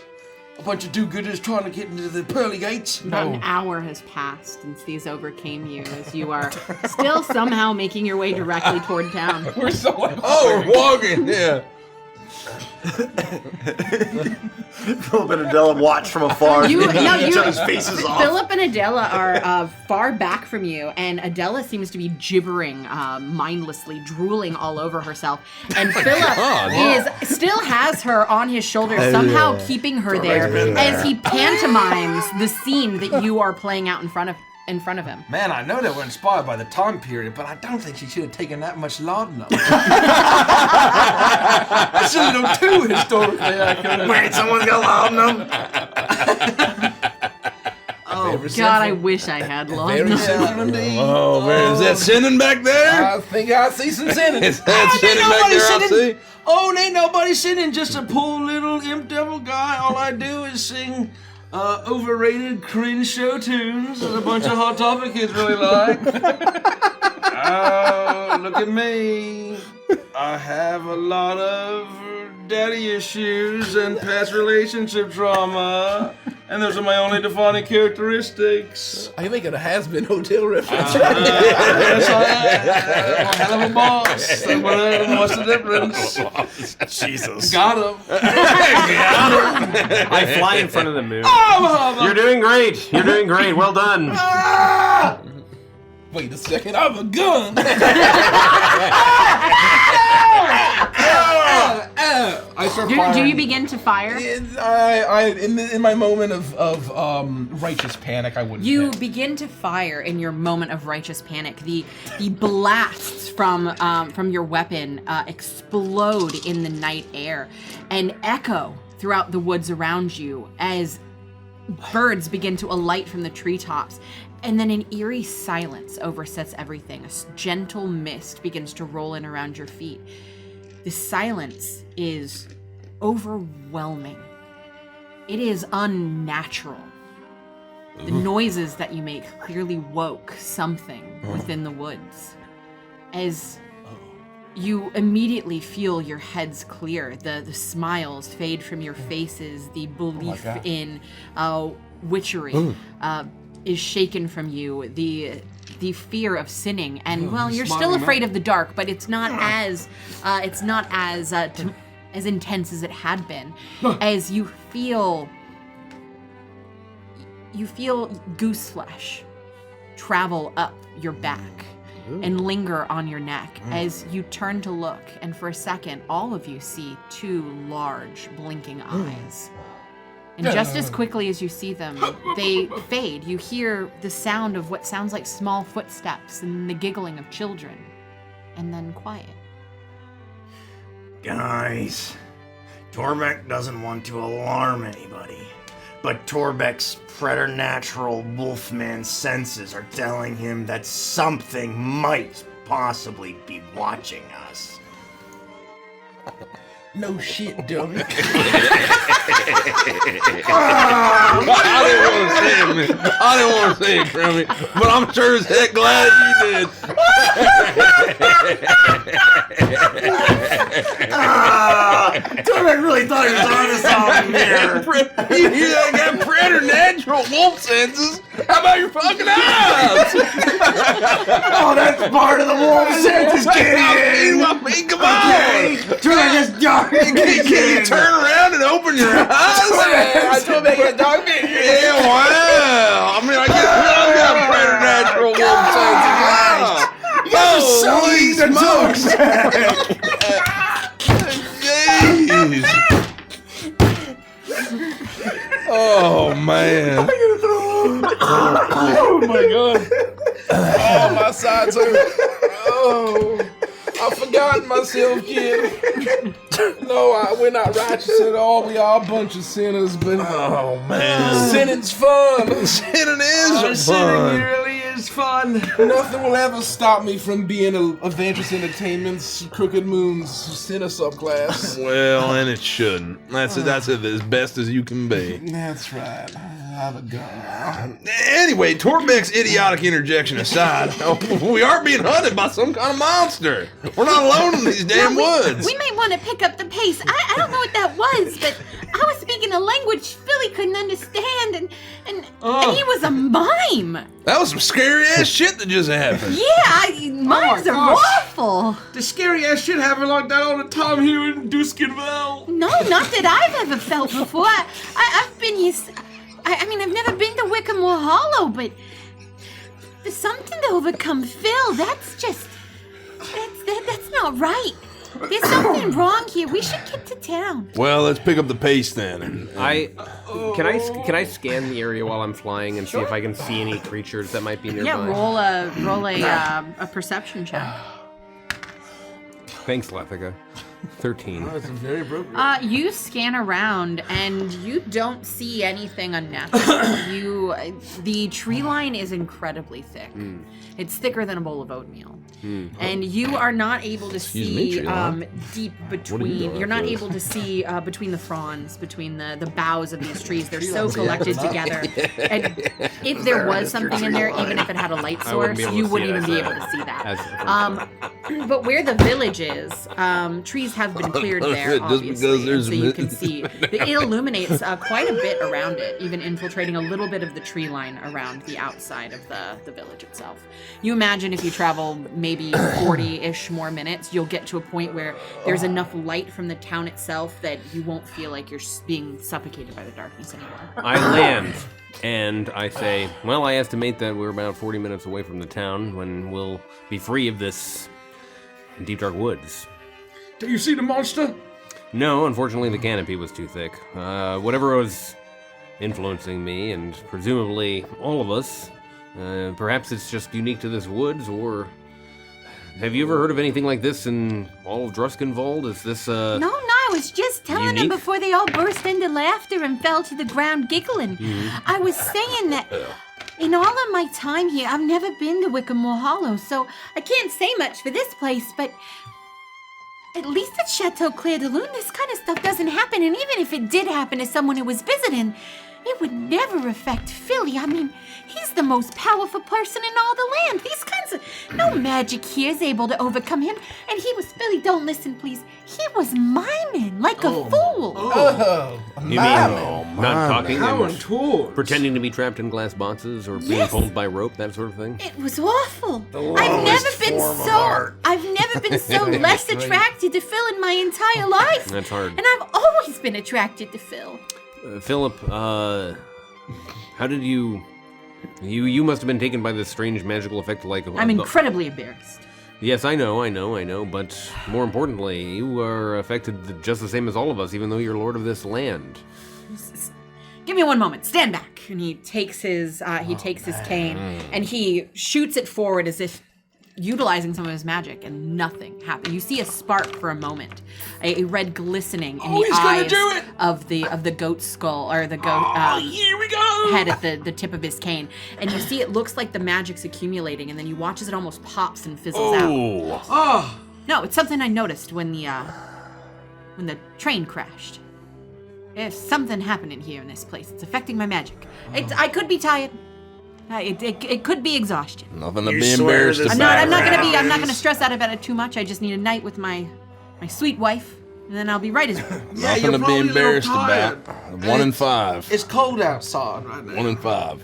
A bunch of do-gooders trying to get into the pearly gates. About an hour has passed since these overcame you, as you are still somehow making your way directly toward town. We're so Oh, we're walking, yeah. Philip and Adela watch from afar. Each other's faces off. Philip and Adela are far back from you, and Adela seems to be gibbering mindlessly, drooling all over herself. And Philip still has her on his shoulder, somehow keeping her there as he pantomimes the scene that you are playing out in front of him. Man, I know they were inspired by the time period, but I don't think she should have taken that much laudanum. I should have done too historically accurate. Wait, someone's got laudanum? Oh God, I wish I had laudanum. Oh, man, is that sinning back there? I think I see some sinning. Is that sinning back there, I see? Oh, ain't nobody sinning, just a poor little imp devil guy. All I do is sing overrated cringe show tunes that a bunch of Hot Topic kids really like. Oh, look at me. I have a lot of daddy issues and past relationship trauma, and those are my only defining characteristics. Are you making a has-been hotel reference? Yes, I am. A hell of a boss. What's the difference? Jesus. Got him. I fly in front of the moon. You're doing great. You're doing great. Well done. Wait a second, I have a gun. I start Do firing. you begin to fire? In my moment of righteous panic, I wouldn't. You hit. begin to fire in your moment of righteous panic. The blasts from your weapon explode in the night air and echo throughout the woods around you as birds begin to alight from the treetops. And then an eerie silence oversets everything. A gentle mist begins to roll in around your feet. The silence is overwhelming. It is unnatural. The noises that you make clearly woke something within the woods. As you immediately feel your heads clear, the smiles fade from your faces, the belief in witchery is shaken from you, the fear of sinning, and well, you're still afraid of the dark, but it's not as intense as it had been. As you feel goose flesh travel up your back and linger on your neck as you turn to look, and for a second, all of you see two large blinking eyes. And just as quickly as you see them, they fade. You hear the sound of what sounds like small footsteps and the giggling of children. And then quiet. Guys, Torbeck doesn't want to alarm anybody, but Torbeck's preternatural wolfman senses are telling him that something might possibly be watching us. No shit, dummy. I didn't want to say it, man. I didn't want to say it, Crummy, but I'm sure as heck glad you did. Torbeck really thought he was onto something here. You hear that guy? Preternatural wolf senses? How about your fucking eyes? Oh, that's part of the wolf senses, I kid. mean, come on. Torbeck is dark. Can you turn around and open your eyes? I told him a dog bit. Yeah, wow. I mean, I guess we all got preternatural wolf senses. Wow. So easy to talk. Oh my god. Oh, my sides hurt. Oh, I've forgotten myself, kid. No, we're not righteous at all. We are a bunch of sinners, but Oh man, sinning's fun. sinning is Sinning fun. really is fun. Nothing will ever stop me from being Adventurous Entertainment's Crooked Moon's sinner subclass. Well, and it shouldn't. That's as best as you can be. That's right. I have a gun now. Anyway, Torbeck's idiotic interjection aside, we are being hunted by some kind of monster. We're not alone in these damn woods. We may want to pick up the pace. I don't know what that was, but I was speaking a language Philly couldn't understand, and he was a mime. That was some scary ass shit that just happened. Yeah, mimes are gosh. awful. The scary ass shit happen like that all the time here in Duskinville. No, not that I've ever felt before. I've been used. I mean, I've never been to Wickamore Hollow, but there's something to overcome Phil. That's not right. There's something wrong here. We should get to town. Well, let's pick up the pace then. Can I scan the area while I'm flying and see if I can see any creatures that might be nearby? Yeah, roll a perception check. Thanks, Lethica. 13. That's very appropriate. You scan around and you don't see anything unnatural. The tree line is incredibly thick. It's thicker than a bowl of oatmeal. And you are not able to see deep between. You're not able to see between the fronds, between the boughs of these trees. They're so collected together. And if there was something in there, even if it had a light source, you wouldn't even be able to see that. But where the village is, trees have been cleared there, Just obviously, because and so you can see. It illuminates quite a bit around it, even infiltrating a little bit of the tree line around the outside of the village itself. You imagine if you travel maybe 40-ish more minutes, you'll get to a point where there's enough light from the town itself that you won't feel like you're being suffocated by the darkness anymore. I land and I say, well, I estimate that we're about 40 minutes away from the town when we'll be free of this deep dark woods. Do you see the monster? No, unfortunately the canopy was too thick. Whatever was influencing me, and presumably all of us, perhaps it's just unique to this woods, or... Have you ever heard of anything like this in all of Druskenwald? Is this, No, I was just telling them unique? before they all burst into laughter and fell to the ground giggling. I was saying that in all of my time here, I've never been to Wickamore Hollow, so I can't say much for this place, but at least at Chateau Clair de Lune, this kind of stuff doesn't happen, and even if it did happen to someone who was visiting, it would never affect Philly. I mean, he's the most powerful person in all the land. These kinds of... No magic here is able to overcome him. And he was... Philly, don't listen, please. He was miming like a fool. you mean not talking How and untoward. pretending to be trapped in glass boxes or being Yes. pulled by rope, that sort of thing? It was awful. lowest form of art. I've never been so less attracted to Phil in my entire life. That's hard. And I've always been attracted to Phil. Philip, how did you must have been taken by this strange magical effect like... I'm incredibly embarrassed. Yes, I know, but more importantly, you are affected just the same as all of us, even though you're lord of this land. Give me one moment. Stand back. And he takes his cane and he shoots it forward as if utilizing some of his magic, and nothing happened. You see a spark for a moment, a red glistening in the he's gonna eyes do it! of the goat skull, or the goat Here we go! head at the tip of his cane, and you see it looks like the magic's accumulating, and then you watch as it almost pops and fizzles out. Oh, No, it's something I noticed when the train crashed. There's something happening here in this place. It's affecting my magic. I could be tired. It could be exhaustion. Nothing to You be swear embarrassed this about. I'm not gonna stress out about it too much. I just need a night with my sweet wife, and then I'll be right as rain. yeah, Nothing you're to be probably a little embarrassed tired. about. 1 in 5. It's cold outside right now. 1 in 5.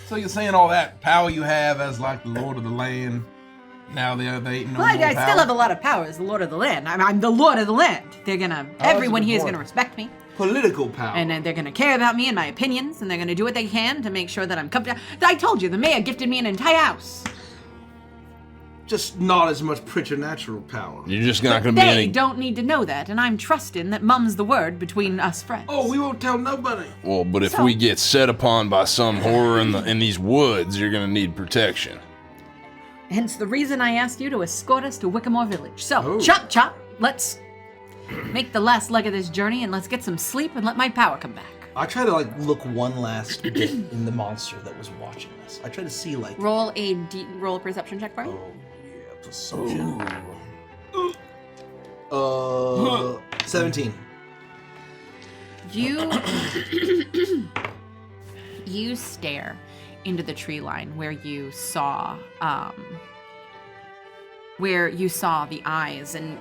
So you're saying all that power you have as like the lord of the land, now they ain't no Well, more I power? still have a lot of power as the lord of the land. I'm the lord of the land. Everyone here is good gonna respect me. Political power. And they're going to care about me and my opinions, and they're going to do what they can to make sure that I'm comfortable. I told you, the mayor gifted me an entire house. just not as much preternatural power. You're just not going But to be they any. don't need to know that, and I'm trusting that mum's the word between us friends. Oh, we won't tell nobody. Well, but if So- we get set upon by some horror in these woods, you're going to need protection. Hence the reason I asked you to escort us to Wickamore Village. So, Oh. chop chop, let's make the last leg of this journey and let's get some sleep and let my power come back. I try to like look one last bit in the monster that was watching us. I try to see like Roll a perception check for me. oh yeah, perception. 17. You stare into the tree line where you saw the eyes, and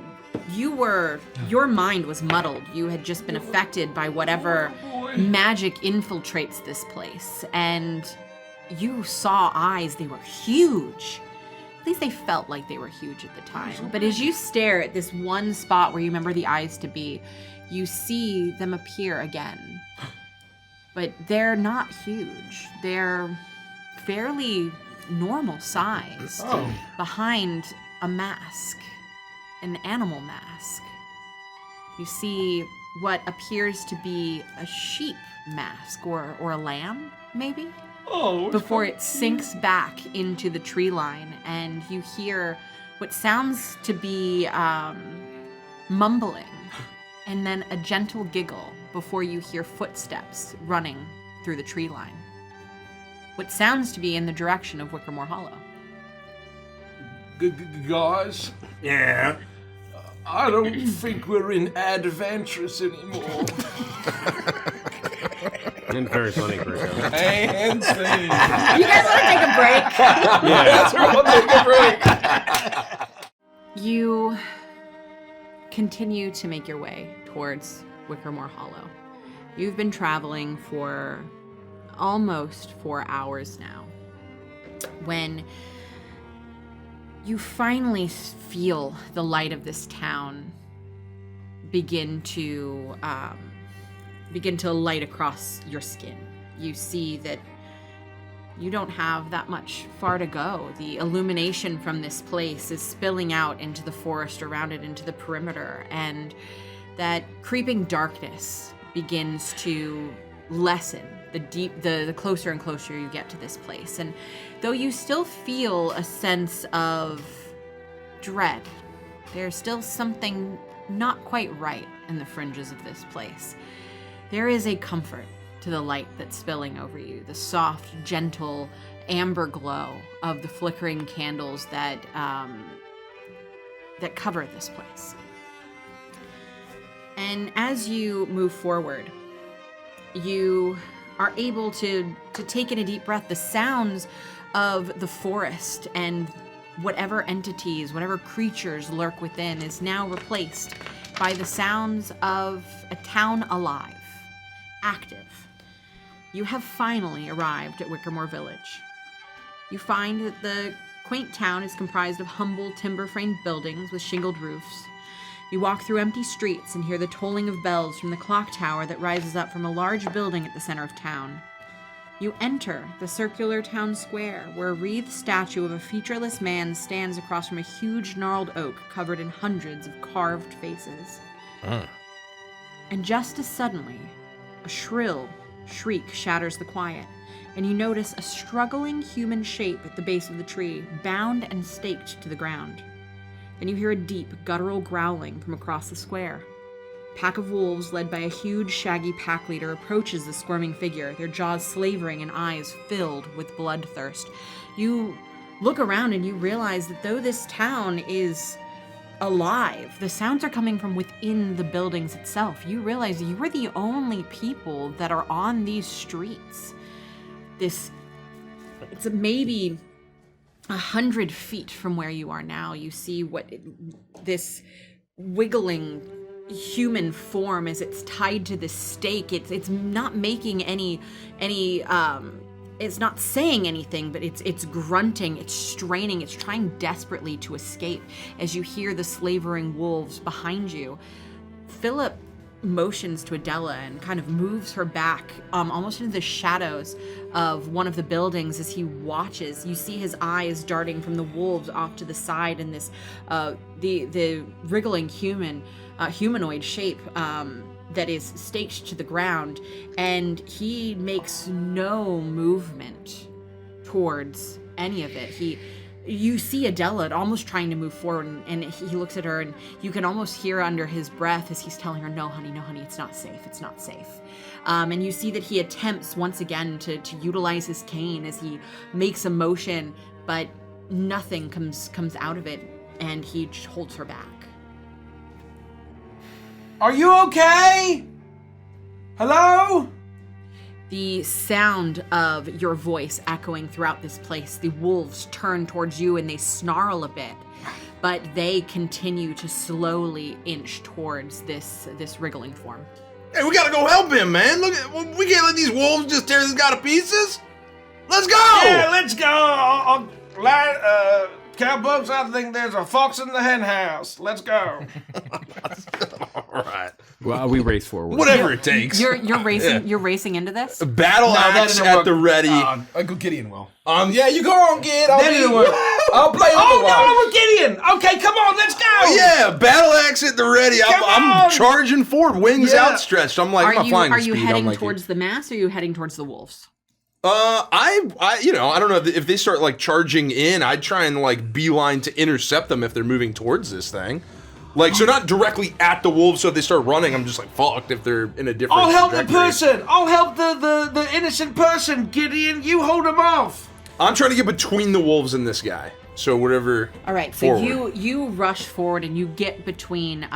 your mind was muddled. You had just been affected by whatever magic infiltrates this place, and you saw eyes. They were huge. At least they felt like they were huge at the time. But as you stare at this one spot where you remember the eyes to be, you see them appear again. But they're not huge. They're fairly normal size behind a mask, an animal mask. You see what appears to be a sheep mask or a lamb, maybe? Before it sinks back into the tree line, and you hear what sounds to be mumbling, and then a gentle giggle before you hear footsteps running through the tree line. What sounds to be in the direction of Wickamore Hollow. Guys, Yeah. I don't think we're in adventurous anymore. And very funny, Chris. And scene. You guys want to take a break? That's where we'll take a break. You continue to make your way towards Wickamore Hollow. You've been traveling for almost 4 hours now when you finally feel the light of this town begin to light across your skin. You see that you don't have that much far to go. The illumination from this place is spilling out into the forest around it, into the perimeter, and that creeping darkness begins to lessen the closer and closer you get to this place. And though you still feel a sense of dread, there's still something not quite right in the fringes of this place. There is a comfort to the light that's spilling over you, the soft, gentle amber glow of the flickering candles that cover this place. And as you move forward, you are able to take in a deep breath. The sounds of the forest and whatever entities, whatever creatures lurk within is now replaced by the sounds of a town alive, active. You have finally arrived at Wickamore Village. You find that the quaint town is comprised of humble timber-framed buildings with shingled roofs. You walk through empty streets and hear the tolling of bells from the clock tower that rises up from a large building at the center of town. You enter the circular town square, where a wreathed statue of a featureless man stands across from a huge gnarled oak covered in hundreds of carved faces. And just as suddenly, a shrill shriek shatters the quiet, and you notice a struggling human shape at the base of the tree, bound and staked to the ground. Then you hear a deep, guttural growling from across the square. A pack of wolves, led by a huge, shaggy pack leader, approaches the squirming figure, their jaws slavering and eyes filled with bloodthirst. You look around and you realize that though this town is alive, the sounds are coming from within the buildings itself. You realize you are the only people that are on these streets. It's maybe 100 feet from where you are now. You see this wiggling human form as it's tied to this stake. It's not making any it's not saying anything, but it's grunting, it's straining, it's trying desperately to escape as you hear the slavering wolves behind you. Philip motions to Adela and kind of moves her back almost into the shadows of one of the buildings as he watches. You see his eyes darting from the wolves off to the side in this the wriggling humanoid shape that is staked to the ground, and he makes no movement towards any of it. You see Adela almost trying to move forward, and he looks at her, and you can almost hear under his breath as he's telling her, no, honey, it's not safe, it's not safe. And you see that he attempts once again to utilize his cane as he makes a motion, but nothing comes out of it, and he just holds her back. Are you okay? Hello? The sound of your voice echoing throughout this place, the wolves turn towards you and they snarl a bit, but they continue to slowly inch towards this wriggling form. Hey, we gotta go help him, man. Look, we can't let these wolves just tear this guy to pieces. Let's go! Yeah, let's go. Cowbubs, I think there's a fox in the hen house. Let's go. All right. Well, we race forward. Whatever it takes. You're racing. Yeah. You're racing into this. Battle axe at the ready. Uncle Gideon will. Yeah, you go on, Gid. I'll play Otherwise. No, with Gideon. Okay, come on, let's go. Yeah, battle axe at the ready. I'm charging forward, wings outstretched. I'm like, I'm flying Are speed. you heading towards the mass, or are you heading towards the wolves? I don't know if they start like charging in, I'd try and like beeline to intercept them if they're moving towards this thing. Like, so not directly at the wolves, so if they start running, I'm just like fucked if they're in a different I'll help trajectory. the person. I'll help the innocent person, Gideon. You hold him off. I'm trying to get between the wolves and this guy. So whatever. All right. So you rush forward and you get between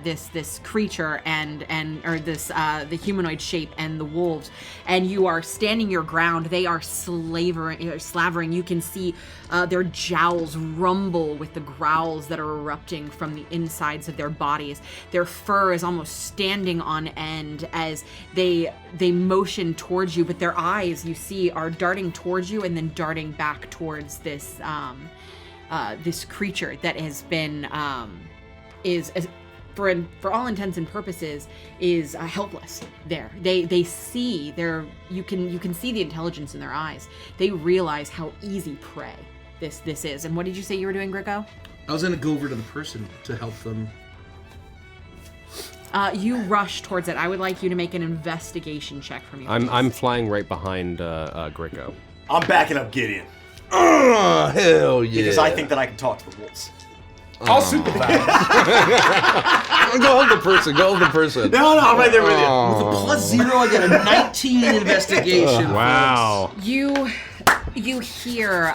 this creature and the humanoid shape and the wolves, and you are standing your ground. They are slavering. You can see their jowls rumble with the growls that are erupting from the insides of their bodies. Their fur is almost standing on end as they motion towards you, but their eyes, you see, are darting towards you and then darting back towards this creature that has been for all intents and purposes is helpless. There, they see you can see the intelligence in their eyes. They realize how easy prey this is. And what did you say you were doing, Gricko? I was gonna go over to the person to help them. You rush towards it. I would like you to make an investigation check for me. I'm flying right behind Gricko. I'm backing up Gideon. Oh, hell yeah. Because I think that I can talk to the wolves. I'll sympathize. Go hold the person. No, I'm right there with you. With a +0, I get a 19 investigation. Wow. You hear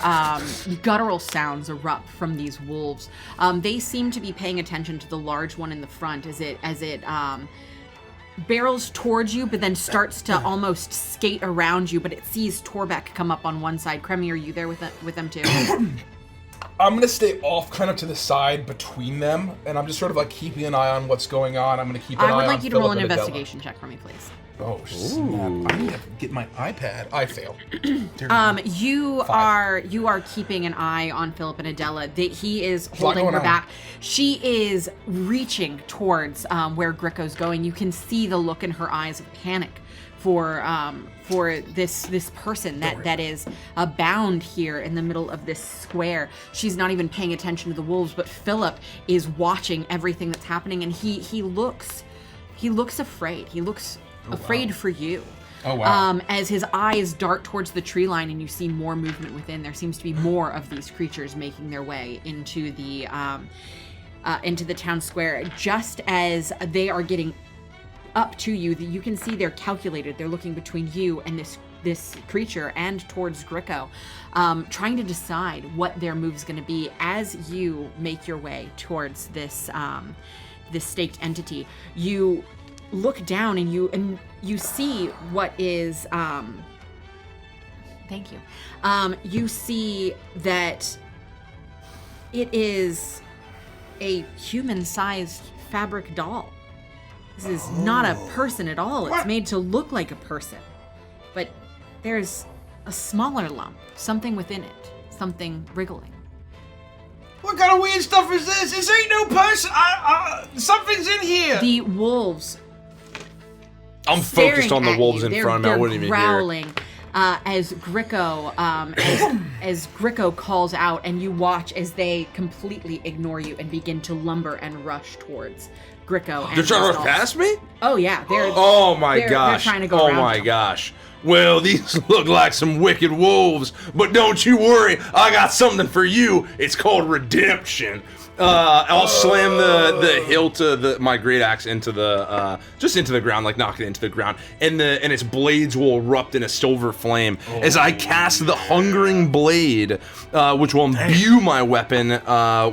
guttural sounds erupt from these wolves. They seem to be paying attention to the large one in the front as it barrels towards you, but then starts to almost skate around you. But it sees Torbeck come up on one side. Kremi, are you there with them too? I'm gonna stay off, kind of to the side between them, and I'm just sort of like keeping an eye on what's going on. I'm gonna keep an eye on. I would like you to roll an Philip and Adela. investigation check for me, please. Oh snap! I need to get my iPad. I fail. You are keeping an eye on Philip and Adela. He is holding her back. She is reaching towards where Gricko's going. You can see the look in her eyes of panic for this person that is bound here in the middle of this square. She's not even paying attention to the wolves, but Philip is watching everything that's happening, and he looks afraid. He looks afraid for you. Oh wow! As his eyes dart towards the tree line, and you see more movement within. There seems to be more of these creatures making their way into the town square. Just as they are getting up to you, you can see they're calculated. They're looking between you and this creature and towards Gricko, trying to decide what their move is going to be. As you make your way towards this staked entity, you look down and you see what is thank you. You see that it is a human-sized fabric doll. This is not a person at all. It's made to look like a person, but there's a smaller lump, something within it, something wriggling. What kind of weird stuff is this? This ain't no person. Something's in here. The wolves I'm focused on the wolves in front of me. I wouldn't even hear. Growling as Gricko as Gricko calls out, and you watch as they completely ignore you and begin to lumber and rush towards Gricko. They're trying to rush past me? Oh yeah, Oh my gosh! They're trying to go oh around my them. gosh! Well, these look like some wicked wolves, but don't you worry, I got something for you. It's called redemption. I'll slam the hilt of my great axe into the just into the ground, like knock it into the ground, and its blades will erupt in a silver flame as I cast the Hungering Blade, which will imbue my weapon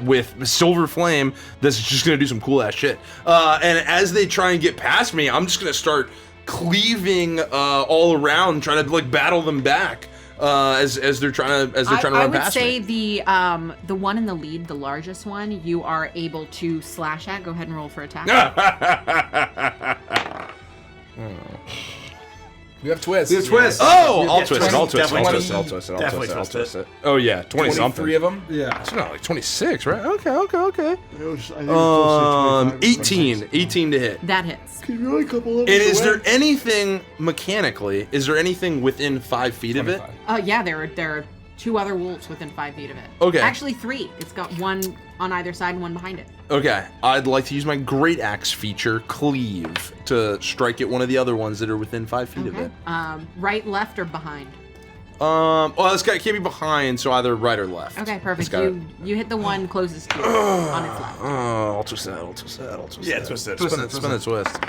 with silver flame. That's just gonna do some cool ass shit. And as they try and get past me, I'm just gonna start cleaving all around, trying to like battle them back. As they're trying to run past me. I would say the one in the lead, the largest one, you are able to slash at. Go ahead and roll for attack. We have twists. We have twists. Oh, I'll Yeah, twist it. I'll twist it. 20, I'll twist it. I'll twist it. I'll definitely twist it. I'll twist twist it. Oh yeah, 20 something. 23 of them. Yeah. It's not like 26, right? Okay. 18 to hit. That hits. And is there anything mechanically? Is there anything within 5 feet of it? Oh yeah, there are 2 other wolves within 5 feet of it. Okay. Actually 3. It's got one on either side and one behind it. Okay, I'd like to use my great axe feature, cleave, to strike at one of the other ones that are within 5 feet of it. Right, left, or behind? Well, this guy can't be behind, so either right or left. Okay, perfect. Got it. You hit the one closest to you on its left. Oh, I'll twist that. Yeah, twist it. Spin the twist.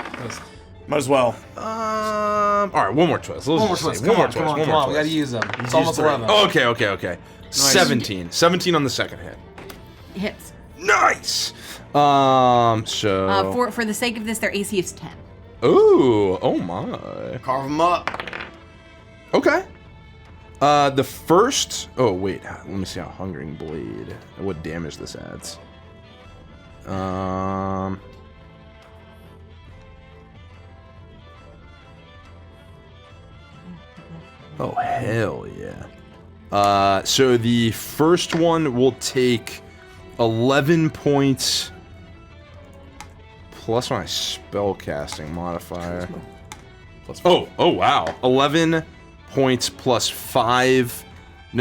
Might as well. All right, one more twist. Let's One more just twist. see. Come One on, more come on. We twist. gotta use them. It's used almost 3. 11. Okay. 17 on the second hit. Hits. Nice. So. For the sake of this, their AC is 10. Ooh, oh my. Carve them up. Okay. The first. Oh wait, let me see how Hungering Blade. What damage this adds. Oh hell yeah. So the first one will take 11 points plus my spellcasting modifier. Oh wow. 11 points plus 5.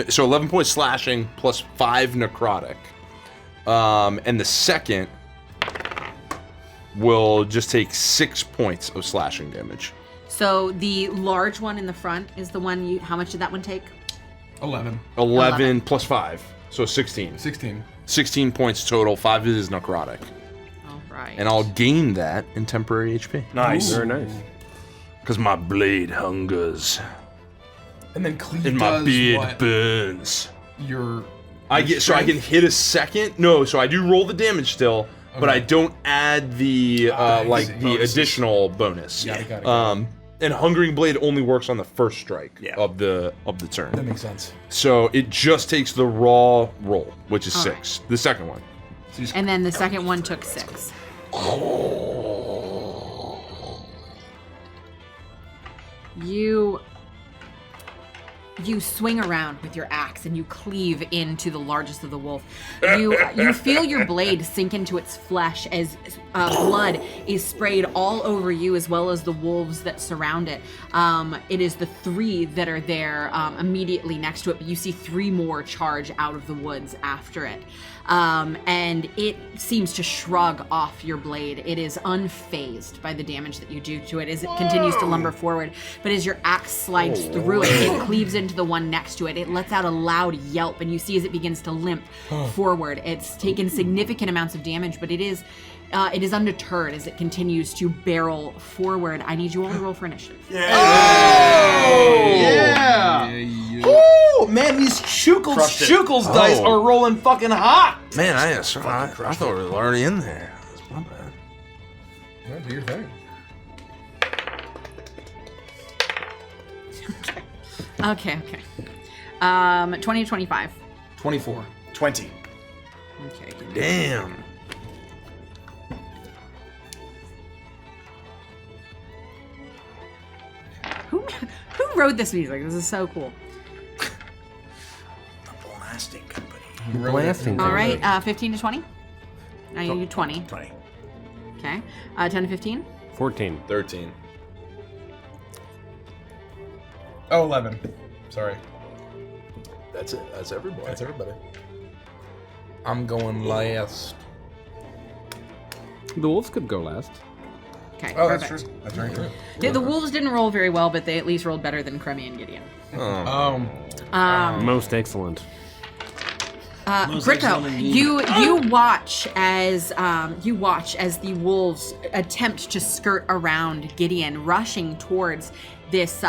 So 11 points slashing plus 5 necrotic. And the second will just take 6 points of slashing damage. So the large one in the front is the one you. How much did that one take? 11. 11 plus 5. So 16. 16. 16 points total. 5 is necrotic. All right. And I'll gain that in temporary HP. Nice. Very nice. Because my blade hungers. And then cleave And my does beard what? burns. Your I get so I can hit a second. No, so I do roll the damage still, but I don't add the like the bonuses. additional bonus. Got it. And Hungering Blade only works on the first strike Yeah. of the That turn. makes sense. So it just takes the raw roll, which is All 6. The second one. And then the second one took 6. You swing around with your axe and you cleave into the largest of the wolf. You feel your blade sink into its flesh as blood is sprayed all over you as well as the wolves that surround it. It is the 3 that are there immediately next to it, but you see 3 more charge out of the woods after it. And it seems to shrug off your blade. It is unfazed by the damage that you do to it as it continues to lumber forward. But as your axe slides through it, it cleaves into the one next to it. It lets out a loud yelp, and you see as it begins to limp forward. It's taken significant amounts of damage, but it is undeterred as it continues to barrel forward. I need you all to roll for initiative. Oh man, these Crushed it. Shukels dice are rolling fucking hot. Man, I thought we were already in there. That's my bad. Yeah, do your thing. Okay. 20 to 25. 24. 20. Okay. Damn. Who wrote this music? This is so cool. The Blasting Company. Blasting. All right, 15 to 20. I need you 20. 20. Okay. 10 to 15. 14. 13. Oh, 11. Sorry. That's it. That's everybody. That's everybody. I'm going last. The wolves could go last. Okay, Oh, perfect. that's true. That's very true. The wolves didn't roll very well, but they at least rolled better than Crummy and Gideon. Most excellent. Bricko, you watch as the wolves attempt to skirt around Gideon, rushing towards this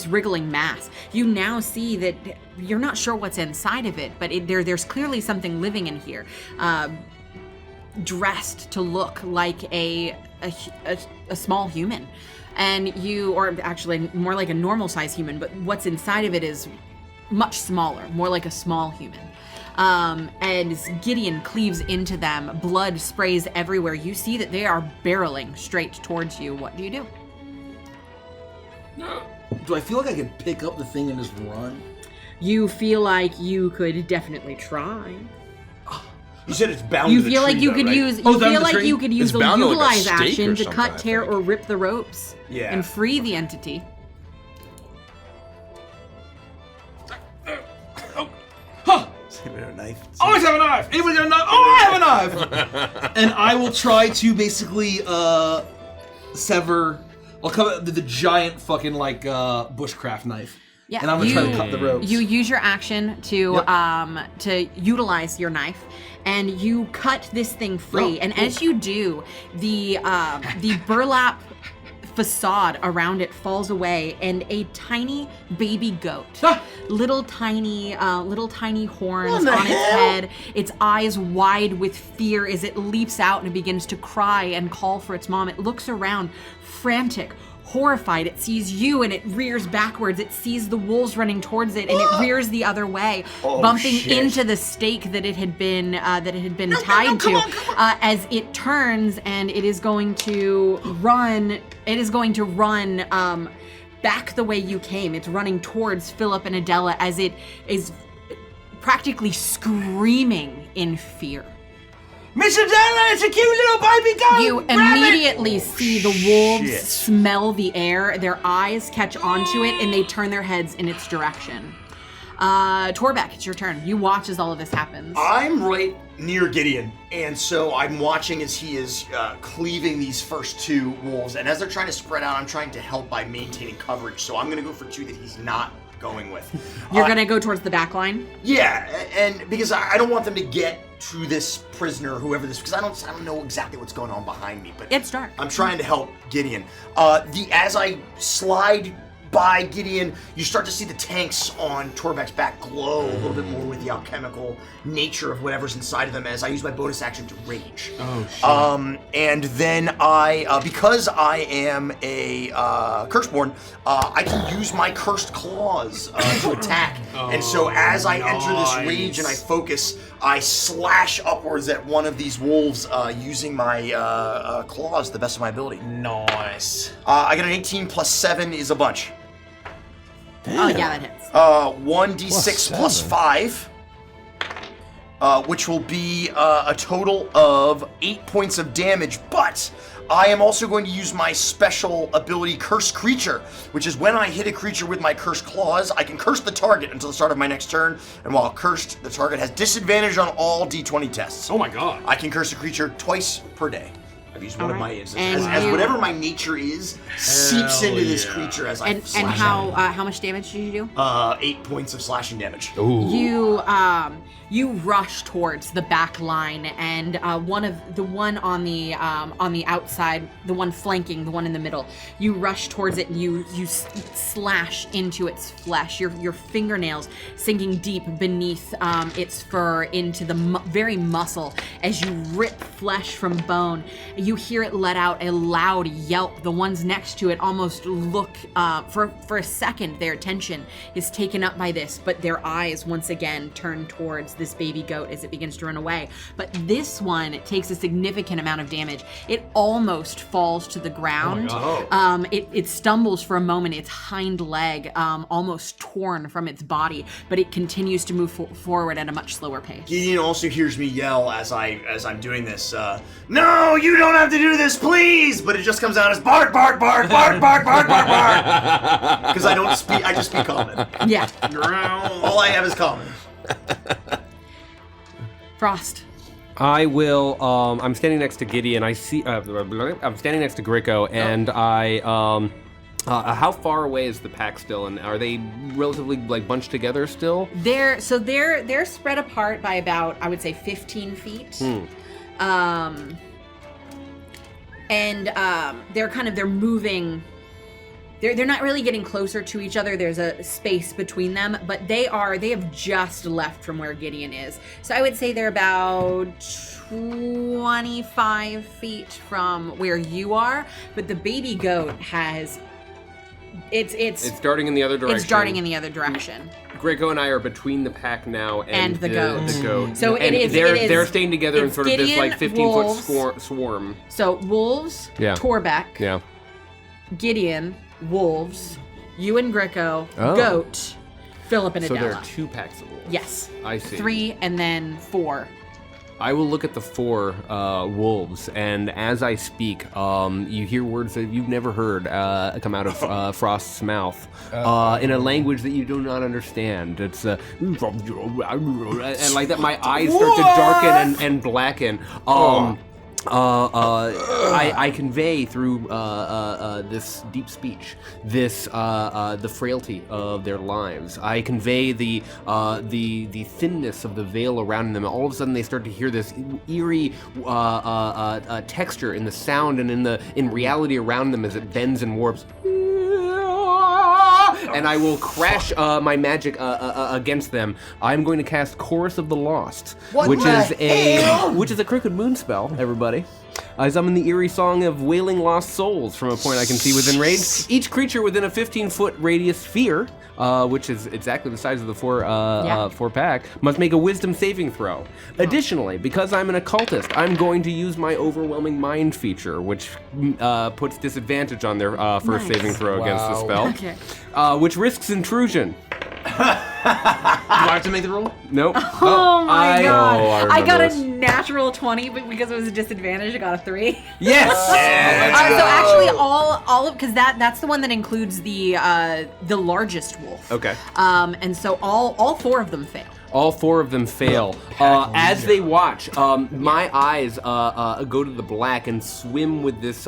wriggling mass. You now see that you're not sure what's inside of it, but there's clearly something living in here, dressed to look like a small human, or actually more like a normal size human. But what's inside of it is much smaller, more like a small human. And as Gideon cleaves into them, blood sprays everywhere. You see that they are barreling straight towards you. What do you do? Do I feel like I could pick up the thing and just run? You feel like you could definitely try. You said it's bound You to the feel like tree, you though, could right? use. Oh, You down feel the like tree? you could use It's the bound to, like, a utilize stake action or to something, cut, I tear, think. or rip the ropes. Yeah. And free the entity. A knife. Always have a knife. Anybody got a knife? Oh, I have a knife. And I will try to basically sever. I'll come out the giant fucking like bushcraft knife. Yeah, And I'm gonna try to cut the ropes. You use your action to utilize your knife, and you cut this thing free. And as you do, the burlap facade around it falls away, and a tiny baby goat, little tiny horns on its head, its eyes wide with fear as it leaps out and it begins to cry and call for its mom. It looks around, frantic, horrified. It sees you and it rears backwards. It sees the wolves running towards it and it rears the other way, bumping into the stake that it had been tied to. As it turns, and it is going to run. It is going to run back the way you came. It's running towards Philip and Adela as it is practically screaming in fear. Miss Adela, it's a cute little baby goat! You immediately see the wolves smell the air, their eyes catch onto it, and they turn their heads in its direction. Torbeck, it's your turn. You watch as all of this happens. I'm right near Gideon, and so I'm watching as he is cleaving these first two wolves. And as they're trying to spread out, I'm trying to help by maintaining coverage. So I'm going to go for two that he's not going with. You're gonna go towards the back line? Yeah, and because I don't want them to get to this prisoner, whoever this, because I don't know exactly what's going on behind me. But It's dark. I'm trying to help Gideon. As I slide by Gideon, you start to see the tanks on Torbeck's back glow a little bit more with the alchemical nature of whatever's inside of them as I use my bonus action to rage. Oh, shit. And then I, because I am a Curseborn, I can use my cursed claws to attack. And so as I enter this rage and I focus, I slash upwards at one of these wolves using my claws to the best of my ability. Nice. I got an 18 plus 7 is a bunch. Oh yeah, that hits. 1d6 plus 5, which will be a total of 8 points of damage, but I am also going to use my special ability, Curse Creature, which is when I hit a creature with my cursed claws, I can curse the target until the start of my next turn, and while cursed, the target has disadvantage on all d20 tests. Oh my god. I can curse a creature twice per day. I've used one of my And as you- whatever my nature is seeps into this creature as I And slash how much damage did you do? 8 points of slashing damage. You rush towards the back line, and one on the outside, the one flanking, the one in the middle. You rush towards it, and you slash into its flesh. Your fingernails sinking deep beneath its fur into the very muscle as you rip flesh from bone. You hear it let out a loud yelp. The ones next to it almost look for a second. Their attention is taken up by this, but their eyes once again turn towards this baby goat as it begins to run away. But this one takes a significant amount of damage. It almost falls to the ground. It stumbles for a moment, its hind leg almost torn from its body, but it continues to move forward at a much slower pace. Gideon also hears me yell as I'm doing this. No, you don't don't have to do this, please. But it just comes out as bark, bark, bark, bark, bark, bark, bark, bark. Because I don't speak. I just speak common. Yeah. All I have is common. Frost. I will. I'm standing next to Gideon. I see. I'm standing next to Gricko, and I. How far away is the pack still, and are they relatively like bunched together still? They're spread apart by about, I would say, 15 feet. They're moving. They're not really getting closer to each other. There's a space between them, but they have just left from where Gideon is. So I would say they're about 25 feet from where you are, but the baby goat has. It's darting in the other direction. It's darting in the other direction. Grego and I are between the pack now and the goat. The goat. So and they're staying together in sort of this like 15-foot swarm. So wolves, Torbeck, Gideon, wolves, you and Gricko, goat, Philip and Adela. So there are 2 packs of wolves. Yes. I see. 3 and then 4. I will look at the 4 wolves, and as I speak, you hear words that you've never heard come out of Frost's mouth in a language that you do not understand. It's and like that. My eyes start to darken and blacken. I convey through this deep speech, the frailty of their lives. I convey the thinness of the veil around them. All of a sudden, they start to hear this eerie texture in the sound and in reality around them as it bends and warps. And I will crash my magic against them. I'm going to cast Chorus of the Lost, which is a Crooked Moon spell. Everybody, I summon the eerie song of wailing lost souls from a point I can see within range. Each creature within a 15-foot radius sphere, which is exactly the size of the 4 pack, must make a Wisdom saving throw. Additionally, because I'm an occultist, I'm going to use my Overwhelming Mind feature, which puts disadvantage on their first saving throw against the spell. Okay. Which risks intrusion. Do I have to make the roll? Nope. Oh my god! I got this. a natural 20, but because it was a disadvantage, I got a 3. Yes. So actually, all of because that's the one that includes the largest wolf. Okay. And so all 4 of them fail. All 4 of them fail. As they watch, my eyes go to the black and swim with this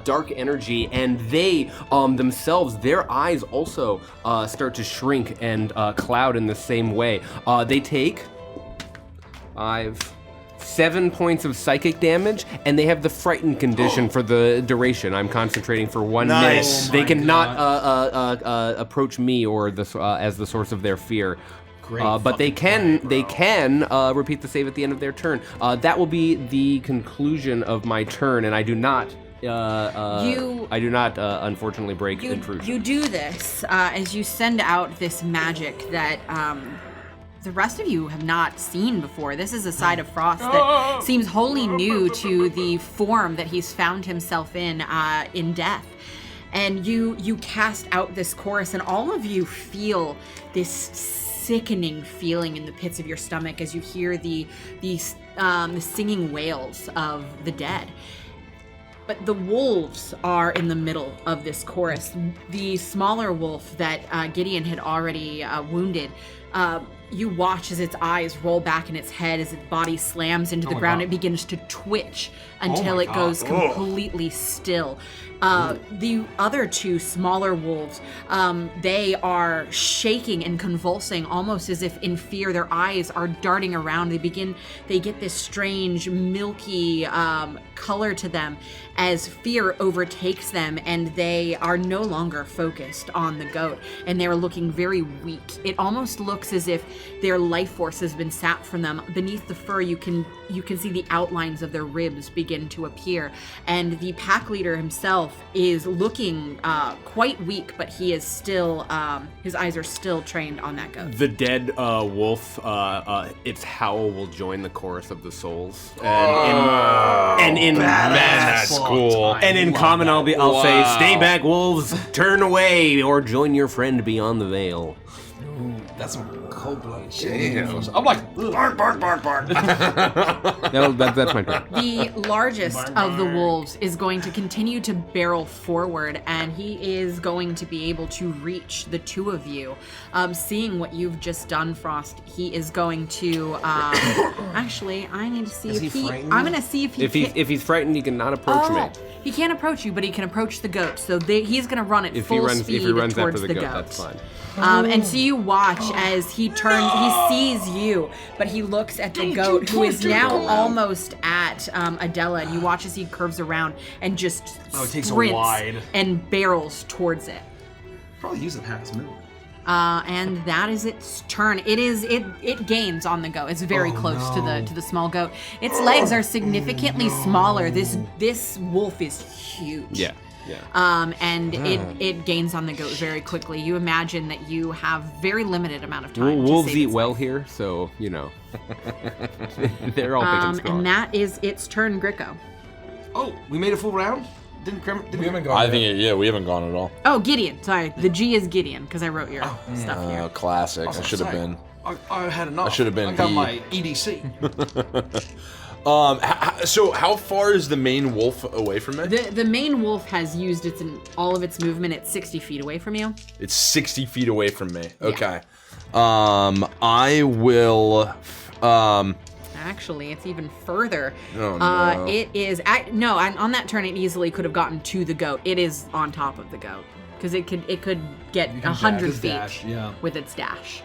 dark energy, and they themselves, their eyes also start to shrink and cloud in the same way. They take 7 points of psychic damage, and they have the frightened condition for the duration. I'm concentrating for 1 minute. They cannot approach me or as the source of their fear. But they can repeat the save at the end of their turn. That will be the conclusion of my turn, and I do not. Unfortunately break intrusion. You do this as you send out this magic that the rest of you have not seen before. This is a side of Frost that seems wholly new to the form that he's found himself in death. And you cast out this chorus, and all of you feel this sickening feeling in the pits of your stomach as you hear the singing wails of the dead. But the wolves are in the middle of this chorus. The smaller wolf that Gideon had already wounded, you watch as its eyes roll back in its head, as its body slams into the ground. It begins to twitch until it goes completely still. The other 2 smaller wolves, they are shaking and convulsing, almost as if in fear. Their eyes are darting around. They get this strange milky color to them as fear overtakes them, and they are no longer focused on the goat, and they're looking very weak. It almost looks as if their life force has been sapped from them. Beneath the fur, you can see the outlines of their ribs begin to appear, and the pack leader himself is looking quite weak, but he is still his eyes are still trained on that goat. The dead wolf, its howl will join the chorus of the souls, and in That's cool. And in common, I'll say, "Stay back, wolves! Turn away, or join your friend beyond the veil." That's some cold-blooded shit. Damn. I'm like, Bark, bark, bark, bark. That's my turn. The largest of the wolves is going to continue to barrel forward, and he is going to be able to reach the two of you. Seeing what you've just done, Frost, he is going to. Actually, I need to see Is if he he. frightened? I'm going to see if he. If he's frightened, he cannot approach me. He can't approach you, but he can approach the goat. So he's going to run at If he full runs, speed if he runs towards after the goat. that's fine. And so you watch as he turns, he sees you, but he looks at the goat, who is now almost at Adela, and you watch as he curves around and just it takes a sprints wide. and barrels towards it. probably use it half its movement. And that is its turn. It gains on the go. It's very close to the small goat. Its legs are significantly smaller. This wolf is huge. Yeah. And it gains on the goat very quickly. You imagine that you have very limited amount of time. Wolves to save eat its well life. here, so you know they're all big and strong. And that is its turn, Gricko. Oh, we made a full round? Didn't We haven't gone I yet. think we haven't gone at all. Oh, Gideon. Sorry, the G is Gideon because I wrote your stuff here. Classic. I should have Sorry. been. I had enough. I should have been I got E. my EDC. So how far is the main wolf away from me? The main wolf has used all of its movement. It's 60 feet away from you. It's 60 feet away from me. Okay. I will. Actually, it's even further. Oh, no. It is on that turn it easily could have gotten to the goat. It is on top of the goat because it could get 100 His feet dash, yeah. with its dash.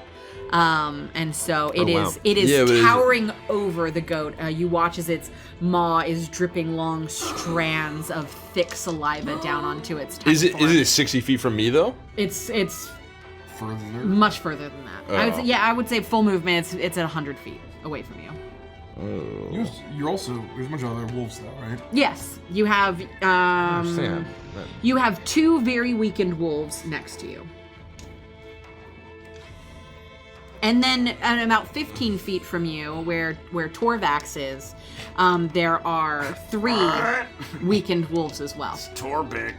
And so it wow. is Yeah, but is it- towering over the goat. You watch as its maw is dripping long strands of thick saliva down onto its tongue. Is it 60 feet from me though? It's Further. much further than that. Oh. I would say full movement. It's at 100 feet away from you. You're also, there's a bunch of other wolves though, right? Yes, you have. understand. You have two very weakened wolves next to you. And then at about 15 feet from you, where Torvax is, there are 3 weakened wolves as well. Torbic.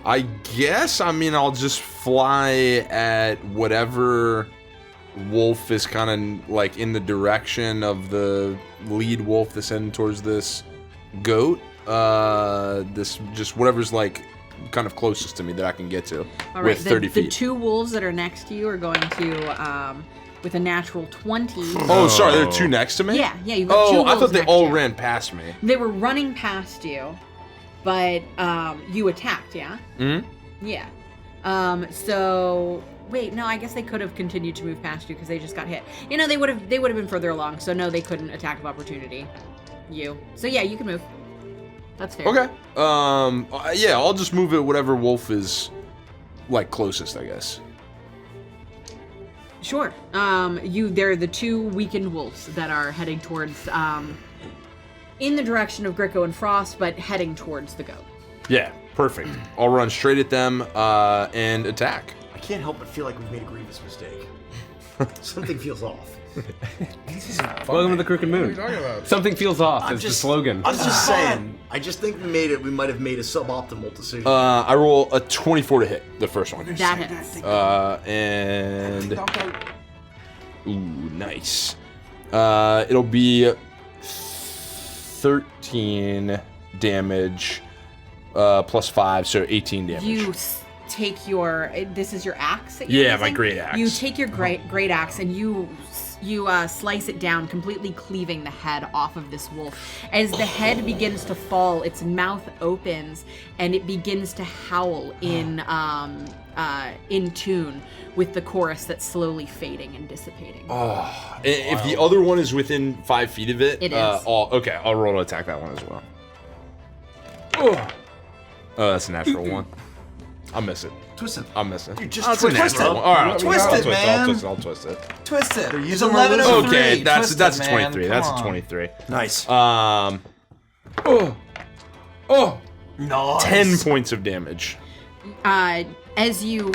I guess. I mean, I'll just fly at whatever wolf is kind of like in the direction of the lead wolf that's heading towards this goat. This just whatever's like kind of closest to me that I can get to All right, with 30 the feet. 2 wolves that are next to you are going to, with a natural 20. Oh, sorry, there are 2 next to me. Yeah, you've got 2 Oh, wolves I thought they next to all you. ran past me. They were running past you, but you attacked, yeah? Mm-hmm. Yeah. So wait, no, I guess they could have continued to move past you because they just got hit. You know, they would have been further along, so no, they couldn't attack of opportunity. You. So yeah, you can move. That's fair. Okay. Yeah, I'll just move it whatever wolf is like closest, I guess. Sure. They're the 2 weakened wolves that are heading towards in the direction of Gricko and Frost, but heading towards the goat. Yeah, perfect. I'll run straight at them and attack. I can't help but feel like we've made a grievous mistake. Something feels off. Welcome to the Crooked Moon. What are you talking about? Something feels off. Is the slogan. I'm just saying. I just think we might have made a suboptimal decision. I roll a 24 to hit the first one. That hits. And ooh, nice. It'll be 13 damage plus 5, so 18 damage. You take this is your axe that Yeah, you're my using? great axe. You take your great axe and you slice it down, completely cleaving the head off of this wolf. As the head begins to fall, its mouth opens and it begins to howl in tune with the chorus that's slowly fading and dissipating. If the other one is within 5 feet of it, It is. I'll roll to attack that one as well. Oh, that's a natural 1. I'll miss it. Twist it. I'll miss it. just That's a twist natural it. 1. All right, I'll Twist twist it, it, man. I'll twist it. Twist it. They're It's using 11 release. of 3. Okay, that's Twist that's it, a man. 23. Come That's a on. 23. Nice. Nice. 10 points of damage. As you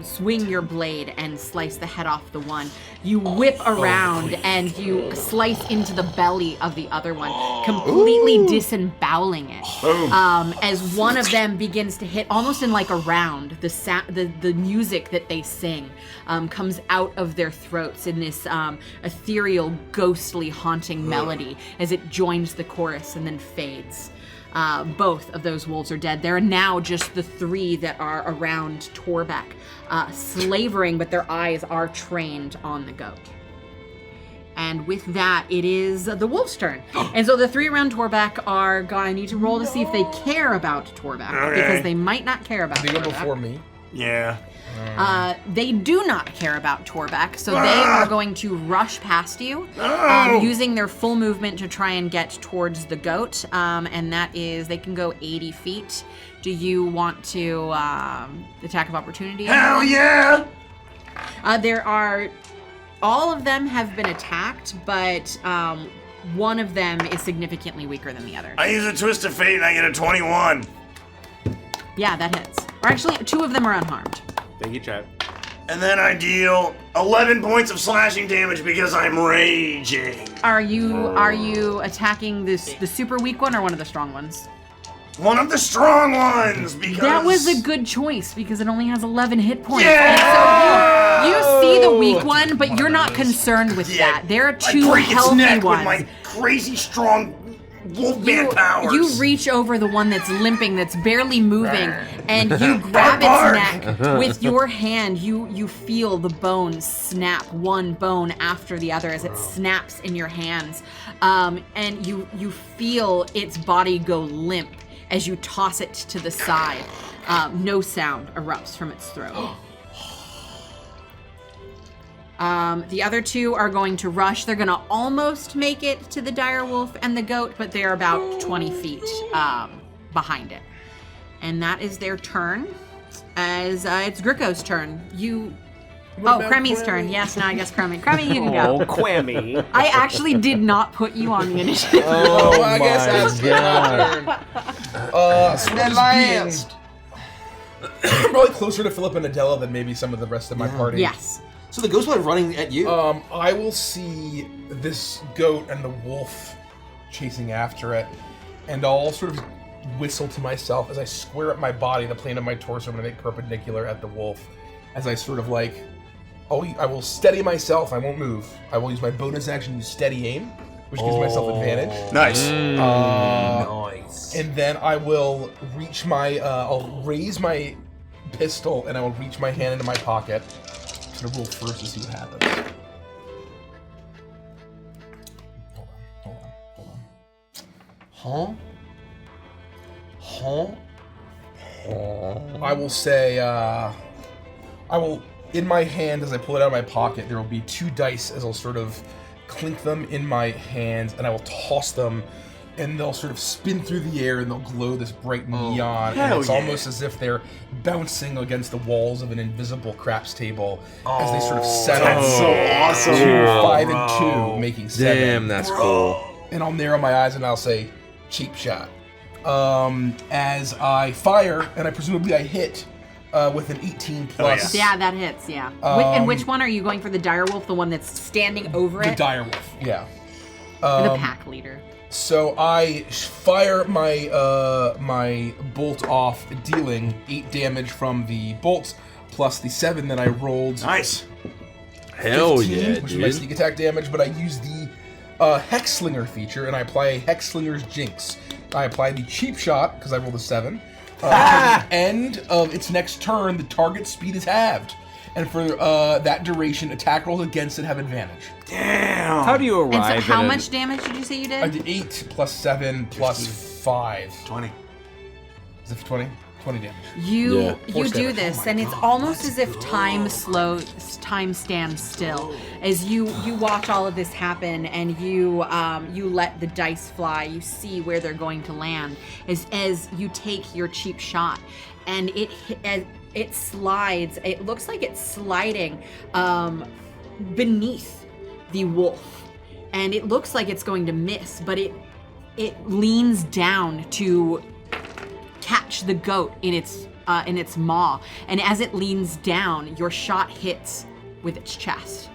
swing your blade and slice the head off the one, you whip around and you slice into the belly of the other one, completely disemboweling it. As one of them begins to hit, almost in like a round, the music that they sing comes out of their throats in this ethereal, ghostly, haunting melody as it joins the chorus and then fades. Both of those wolves are dead. There are now just the 3 that are around Torbeck, slavering, but their eyes are trained on the goat. And with that, it is the wolf's turn. And so the 3 around Torbeck are going to need to roll to see if they care about Torbeck, because they might not care about They go Torbeck. before me. Yeah. They do not care about Torbeck, so they are going to rush past you, using their full movement to try and get towards the goat, and that is, they can go 80 feet. Do you want to attack of opportunity? Hell yeah! There are, all of them have been attacked, but one of them is significantly weaker than the other. I use a twist of fate and I get a 21. Yeah, that hits. Or actually, 2 of them are unharmed. Thank you, chat. And then I deal 11 points of slashing damage because I'm raging. Are you attacking the super weak one or one of the strong ones? One of the strong ones, because... That was a good choice because it only has 11 hit points. Yeah! And so you see the weak one, but you're not concerned with that. There are 2 I break its healthy neck ones. with my crazy strong wolfman powers. You reach over the one that's limping, that's barely moving, and you grab its neck with your hand. You feel the bones snap, one bone after the other, as it snaps in your hands, and you feel its body go limp as you toss it to the side. No sound erupts from its throat. The other 2 are going to rush. They're going to almost make it to the dire wolf and the goat, but they're about 20 feet behind it. And that is their turn. As it's Gricko's turn. Kremmy's turn. Yes, now I guess Kremmy. Kremmy, you can go. Oh, Quammy. I actually did not put you on the initiative. Oh, I guess that's my turn. last. Probably closer to Philip and Adela than maybe some of the rest of my party. Yes. So the Ghostlight running at you. I will see this goat and the wolf chasing after it, and I'll sort of whistle to myself as I square up my body, the plane of my torso, I'm going to make perpendicular at the wolf, as I sort of like, I will steady myself, I won't move. I will use my bonus action to steady aim, which gives myself advantage. Nice. Nice. And then I will reach I'll raise my pistol and I will reach my hand into my pocket. I'm gonna roll first to see what happens. Hold on. I will say, in my hand, as I pull it out of my pocket, there will be 2 dice as I'll sort of clink them in my hands, and I will toss them, and they'll sort of spin through the air, and they'll glow this bright neon, and it's almost as if they're bouncing against the walls of an invisible craps table as they sort of settle. That's so awesome. 2, 5, and 2, making 7. Damn, that's cool. And I'll narrow my eyes and I'll say, cheap shot. As I fire, and presumably I hit with an 18 plus. Yeah, that hits, yeah. And which one are you going for? The dire wolf, the one that's standing over The it? dire wolf, yeah. The pack leader. So I fire my my bolt off, dealing 8 damage from the bolt, plus the 7 that I rolled. Nice. Hell 15, yeah, which is my dude. sneak attack damage, but I use the Hexslinger feature, and I apply a Hexslinger's Jinx. I apply the cheap shot, because I rolled a 7. At the end of its next turn, the target's speed is halved. And for that duration, attack rolls against it have advantage. Damn. How do you arrive And so how at much damage did you say you I did? did 8 plus 7 plus 5. 20. Is it 20? 20 damage. You Force do damage. this, and it's almost as if time stands still as you watch all of this happen, and you let the dice fly. You see where they're going to land as you take your cheap shot, and it slides. It looks like it's sliding beneath the wolf, and it looks like it's going to miss, but it leans down to catch the goat in its in its maw, and as it leans down, your shot hits with its chest,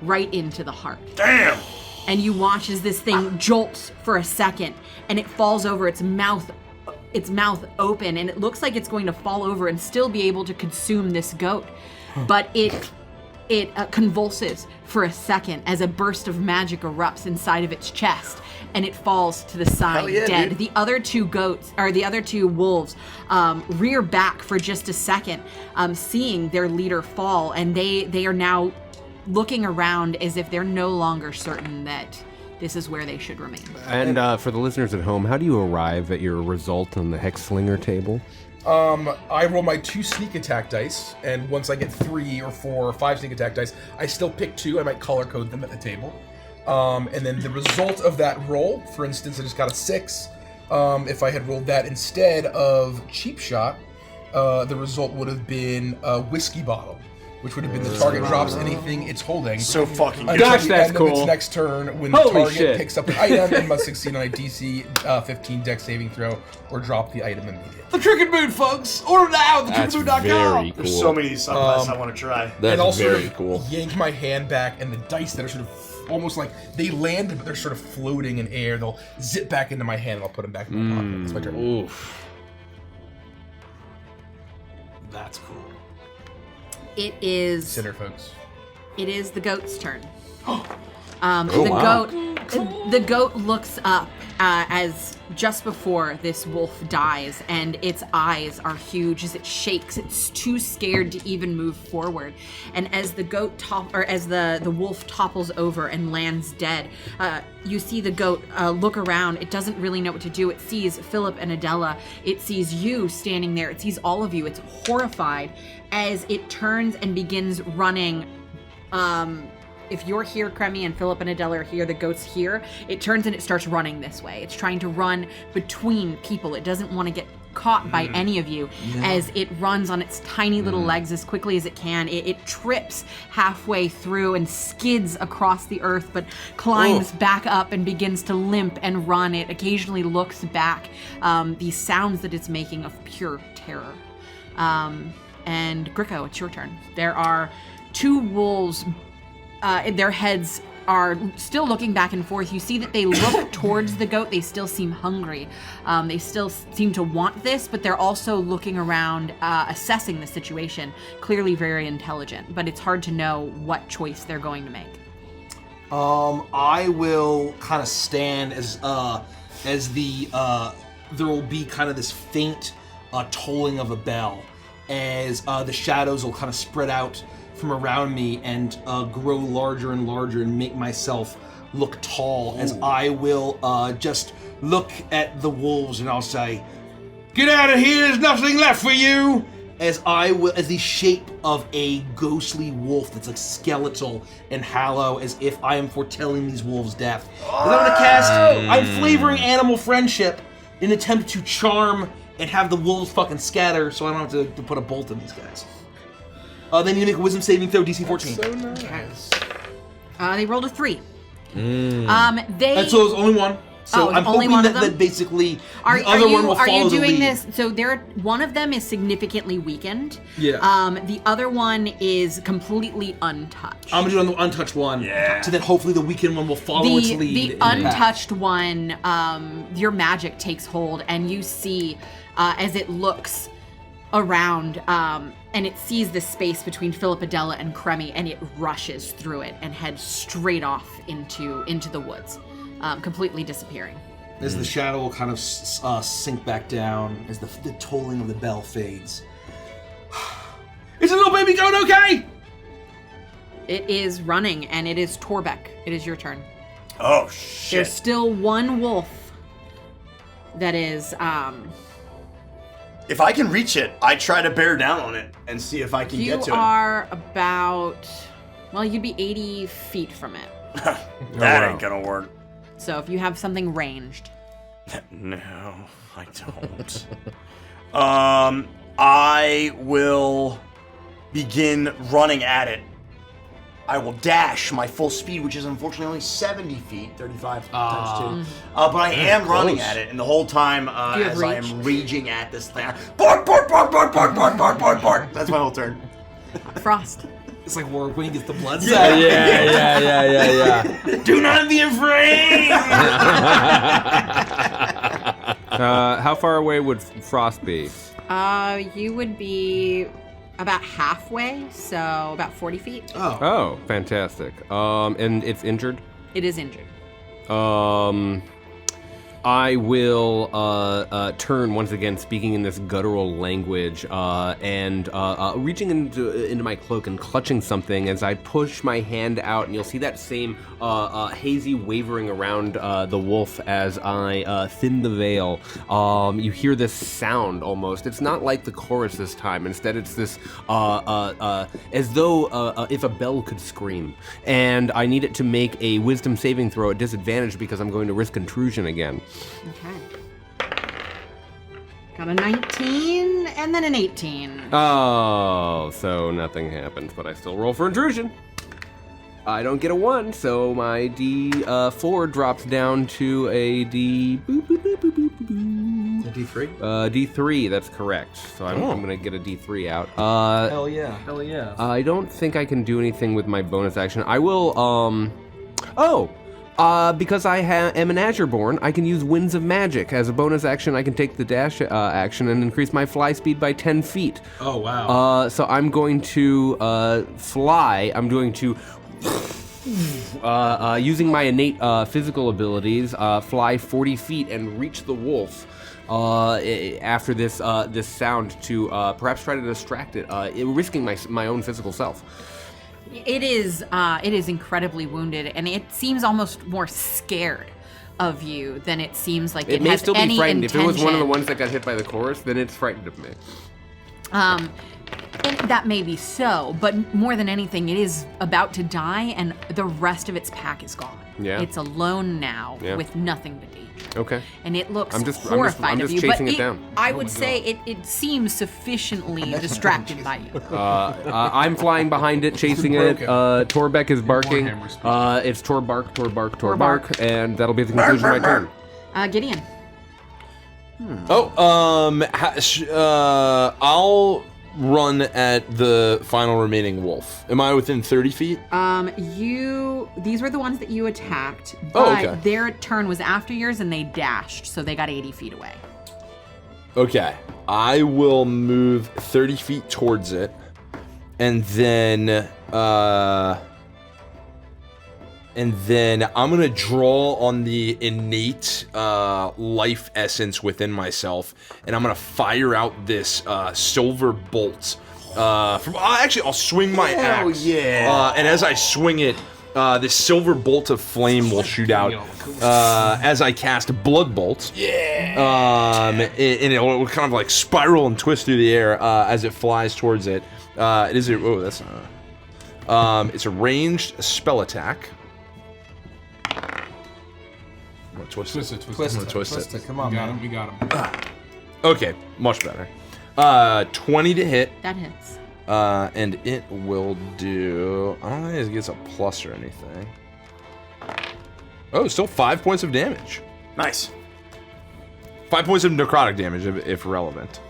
right into the heart. Damn! And you watch as this thing jolts for a second, and it falls over, its mouth open, and it looks like it's going to fall over and still be able to consume this goat. But it convulses for a second as a burst of magic erupts inside of its chest, and it falls to the side, Hell yeah, dead. dude. The other two wolves rear back for just a second, seeing their leader fall, and they are now looking around as if they're no longer certain that this is where they should remain. And for the listeners at home, how do you arrive at your result on the Hex Slinger table? I roll my 2 sneak attack dice, and once I get 3 or 4 or 5 sneak attack dice, I still pick 2. I might color code them at the table. And then the result of that roll, for instance, I just got a 6. If I had rolled that instead of cheap shot, the result would have been a whiskey bottle, which would have been the target drops anything it's holding. So fucking good. Until Gosh, the that's end cool. of its next turn, when Holy the target shit. picks up an item and must succeed on a DC 15 Dex saving throw or drop the item immediately. The Cricket Moon, folks! Order now at That's thecricketmoon.com! very cool. There's so many of these sunglasses I want to try. And That's also very cool. yank my hand back, and the dice that are sort of almost like they landed, but they're sort of floating in air. They'll zip back into my hand, and I'll put them back in my pocket. That's my turn. Oof. That's cool. It is Sinner, folks. the goat's turn. wow. The goat looks up as just before this wolf dies, and its eyes are huge as it shakes. It's too scared to even move forward. And as the wolf topples over and lands dead, you see the goat look around. It doesn't really know what to do. It sees Philip and Adela. It sees you standing there. It sees all of you. It's horrified as it turns and begins running. If you're here, Kremi, and Philip and Adela are here, the goat's here, it turns and it starts running this way. It's trying to run between people. It doesn't want to get caught by any of you as it runs on its tiny little legs as quickly as it can. It trips halfway through and skids across the earth, but climbs back up and begins to limp and run. It occasionally looks back, these sounds that it's making of pure terror. And Gricko, it's your turn. There are 2 wolves. Their heads are still looking back and forth. You see that they look towards the goat. They still seem hungry. They still seem to want this, but they're also looking around, assessing the situation. Clearly very intelligent, but it's hard to know what choice they're going to make. I will kind of stand as there will be kind of this faint tolling of a bell as the shadows will kind of spread out from around me and grow larger and larger and make myself look tall. As I will just look at the wolves and I'll say, "Get out of here! There's nothing left for you!" As the shape of a ghostly wolf that's like skeletal and hollow, as if I am foretelling these wolves' death. I'm gonna cast. I'm flavoring animal friendship in an attempt to charm and have the wolves fucking scatter, so I don't have to put a bolt in these guys. Then you make a wisdom saving throw, DC 14. So nice. They rolled a 3. So there's only one. So I'm only hoping one of that, them? that basically the other one will follow the lead. Are you doing this? So one of them is significantly weakened. Yeah. The other one is completely untouched. I'm gonna do it on the untouched one. Yeah. So that hopefully the weakened one will follow its lead. The untouched one, your magic takes hold, and you see as it looks around, and it sees the space between Philip, Adela, and Kremi, and it rushes through it and heads straight off into the woods, completely disappearing. As the shadow will kind of sink back down as the tolling of the bell fades. Is the little baby goat okay? It is running, and it is Torbeck. It is your turn. Oh, shit. There's still one wolf that is, If I can reach it, I try to bear down on it and see if I can you get to it. are about, well, you'd be 80 feet from it. That ain't gonna work. So if you have something ranged. No, I don't. I will begin running at it. I will dash my full speed, which is unfortunately only 70 feet, 35 times 2. But I am running at it, and the whole time as I am raging at this thing, bark, bark, bark, bark, bark, bark, bark, bark, bark, bark. That's my whole turn. Frost. It's like Warwick when he gets the blood. Yeah. Do not be afraid! How far away would Frost be? You would be about halfway, so about 40 feet. Oh, fantastic. And it's injured? It is injured. I will turn once again, speaking in this guttural language, and reaching into my cloak and clutching something as I push my hand out, and you'll see that same hazy wavering around the wolf as I thin the veil. You hear this sound almost. It's not like the chorus this time. Instead, it's this as though if a bell could scream. And I need it to make a wisdom saving throw at disadvantage because I'm going to risk intrusion again. Okay. Got a 19 and then an 18. Oh, so nothing happens, but I still roll for intrusion. I don't get a 1, so my D4 drops down to a D. A D3? D3, that's correct. So I'm gonna get a D3 out. Hell yeah. Hell yeah. I don't think I can do anything with my bonus action. I will, because I am an Azureborn, I can use Winds of Magic. As a bonus action, I can take the dash action and increase my fly speed by 10 feet. Oh, wow. So I'm going to fly. I'm going to, using my innate physical abilities, fly 40 feet and reach the wolf after this sound to perhaps try to distract it, risking my own physical self. It is incredibly wounded, and it seems almost more scared of you than it seems like it may has still any be frightened. intention. If it was one of the ones that got hit by the chorus, then it's frightened of me. And that may be so, but more than anything, it is about to die, and the rest of its pack is gone. Yeah. It's alone now Yeah. with nothing but danger. Okay. And it looks I'm just horrified of you, chasing but it down. I would say it seems sufficiently distracted by you. I'm flying behind it, chasing it. Torbeck is barking. It's Tor bark, and that'll be the conclusion of my turn. Gideon. I'll run at the final remaining wolf. Am I within 30 feet? These were the ones that you attacked, Oh, but okay. their turn was after yours and they dashed, so they got 80 feet away. Okay. I will move 30 feet towards it, and then I'm gonna draw on the innate life essence within myself, and I'm gonna fire out this silver bolt. I'll swing my axe. And as I swing it, this silver bolt of flame will shoot out as I cast Blood Bolt. And it'll kind of like spiral and twist through the air as it flies towards it. It's a ranged spell attack. I'm gonna twist it. I'm gonna twist it. Come on, man. We got him. Okay, much better. 20 to hit. That hits. And it will do. I don't think it gets a plus or anything. Oh, still 5 points of damage. Nice. 5 points of necrotic damage if relevant.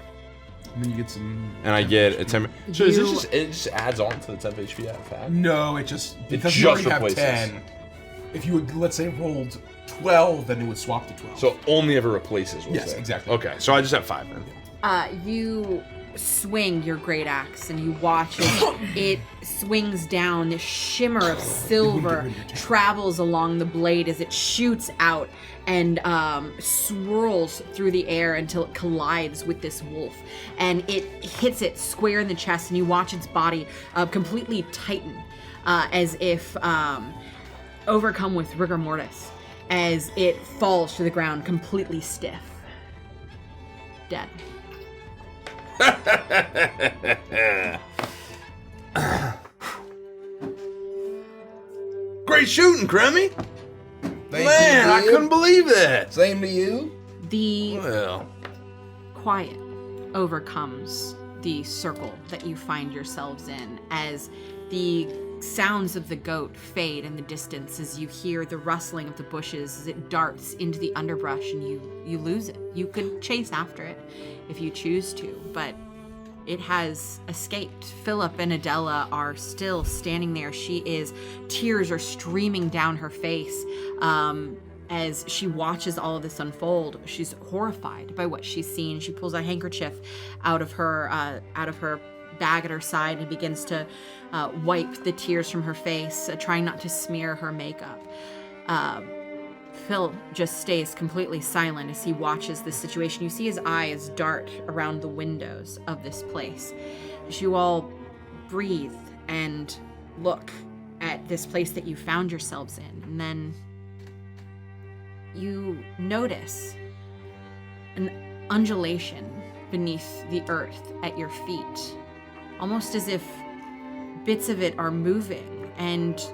And then you get some. And I get a 10. So is it just adds on to the 10 HP I've had? No, it just because just you already have replaces. 10. If you would, let's say, rolled 12, then it would swap to 12. So it only ever replaces. Yes, exactly. Okay, so I just have 5 then. You swing your great axe and you watch as it swings down. This shimmer of silver travels along the blade as it shoots out and swirls through the air until it collides with this wolf. And it hits it square in the chest, and you watch its body completely tighten as if overcome with rigor mortis as it falls to the ground completely stiff. Dead. Great shooting, Crummy. Thank Man, you, I dude. couldn't believe that. Same to you. The Well, quiet overcomes the circle that you find yourselves in as the sounds of the goat fade in the distance, as you hear the rustling of the bushes as it darts into the underbrush, and you lose it. You could chase after it if you choose to, but it has escaped. Philip and Adela are still standing there. Tears are streaming down her face as she watches all of this unfold. She's horrified by what she's seen. She pulls a handkerchief out of her bag at her side and begins to wipe the tears from her face, trying not to smear her makeup. Phil just stays completely silent as he watches this situation. You see his eyes dart around the windows of this place. As you all breathe and look at this place that you found yourselves in, and then you notice an undulation beneath the earth at your feet, almost as if bits of it are moving, and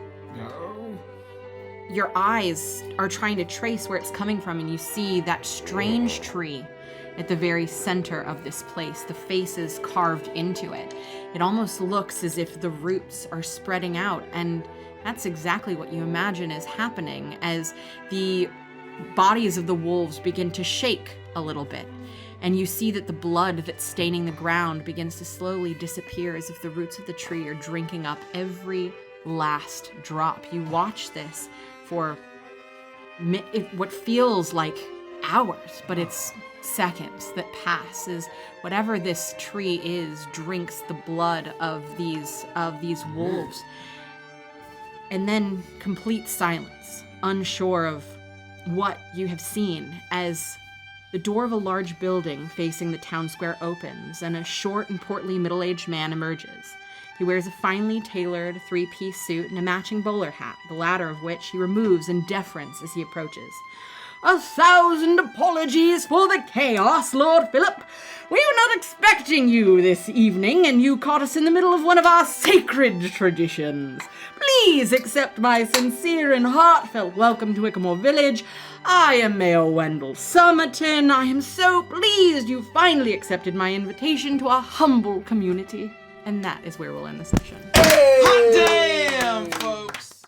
your eyes are trying to trace where it's coming from, and you see that strange tree at the very center of this place, the faces carved into it. It almost looks as if the roots are spreading out, and that's exactly what you imagine is happening as the bodies of the wolves begin to shake a little bit. And you see that the blood that's staining the ground begins to slowly disappear as if the roots of the tree are drinking up every last drop. You watch this for what feels like hours, but it's seconds that pass as whatever this tree is drinks the blood of these wolves. And then complete silence, unsure of what you have seen, as the door of a large building facing the town square opens and a short and portly middle-aged man emerges. He wears a finely tailored three-piece suit and a matching bowler hat, the latter of which he removes in deference as he approaches. 1,000 apologies for the chaos, Lord Philip. We were not expecting you this evening, and you caught us in the middle of one of our sacred traditions. Please accept my sincere and heartfelt welcome to Wickamore Village. I am Mayor Wendell Summerton. I am so pleased you finally accepted my invitation to our humble community. And that is where we'll end the session. Hot damn, folks!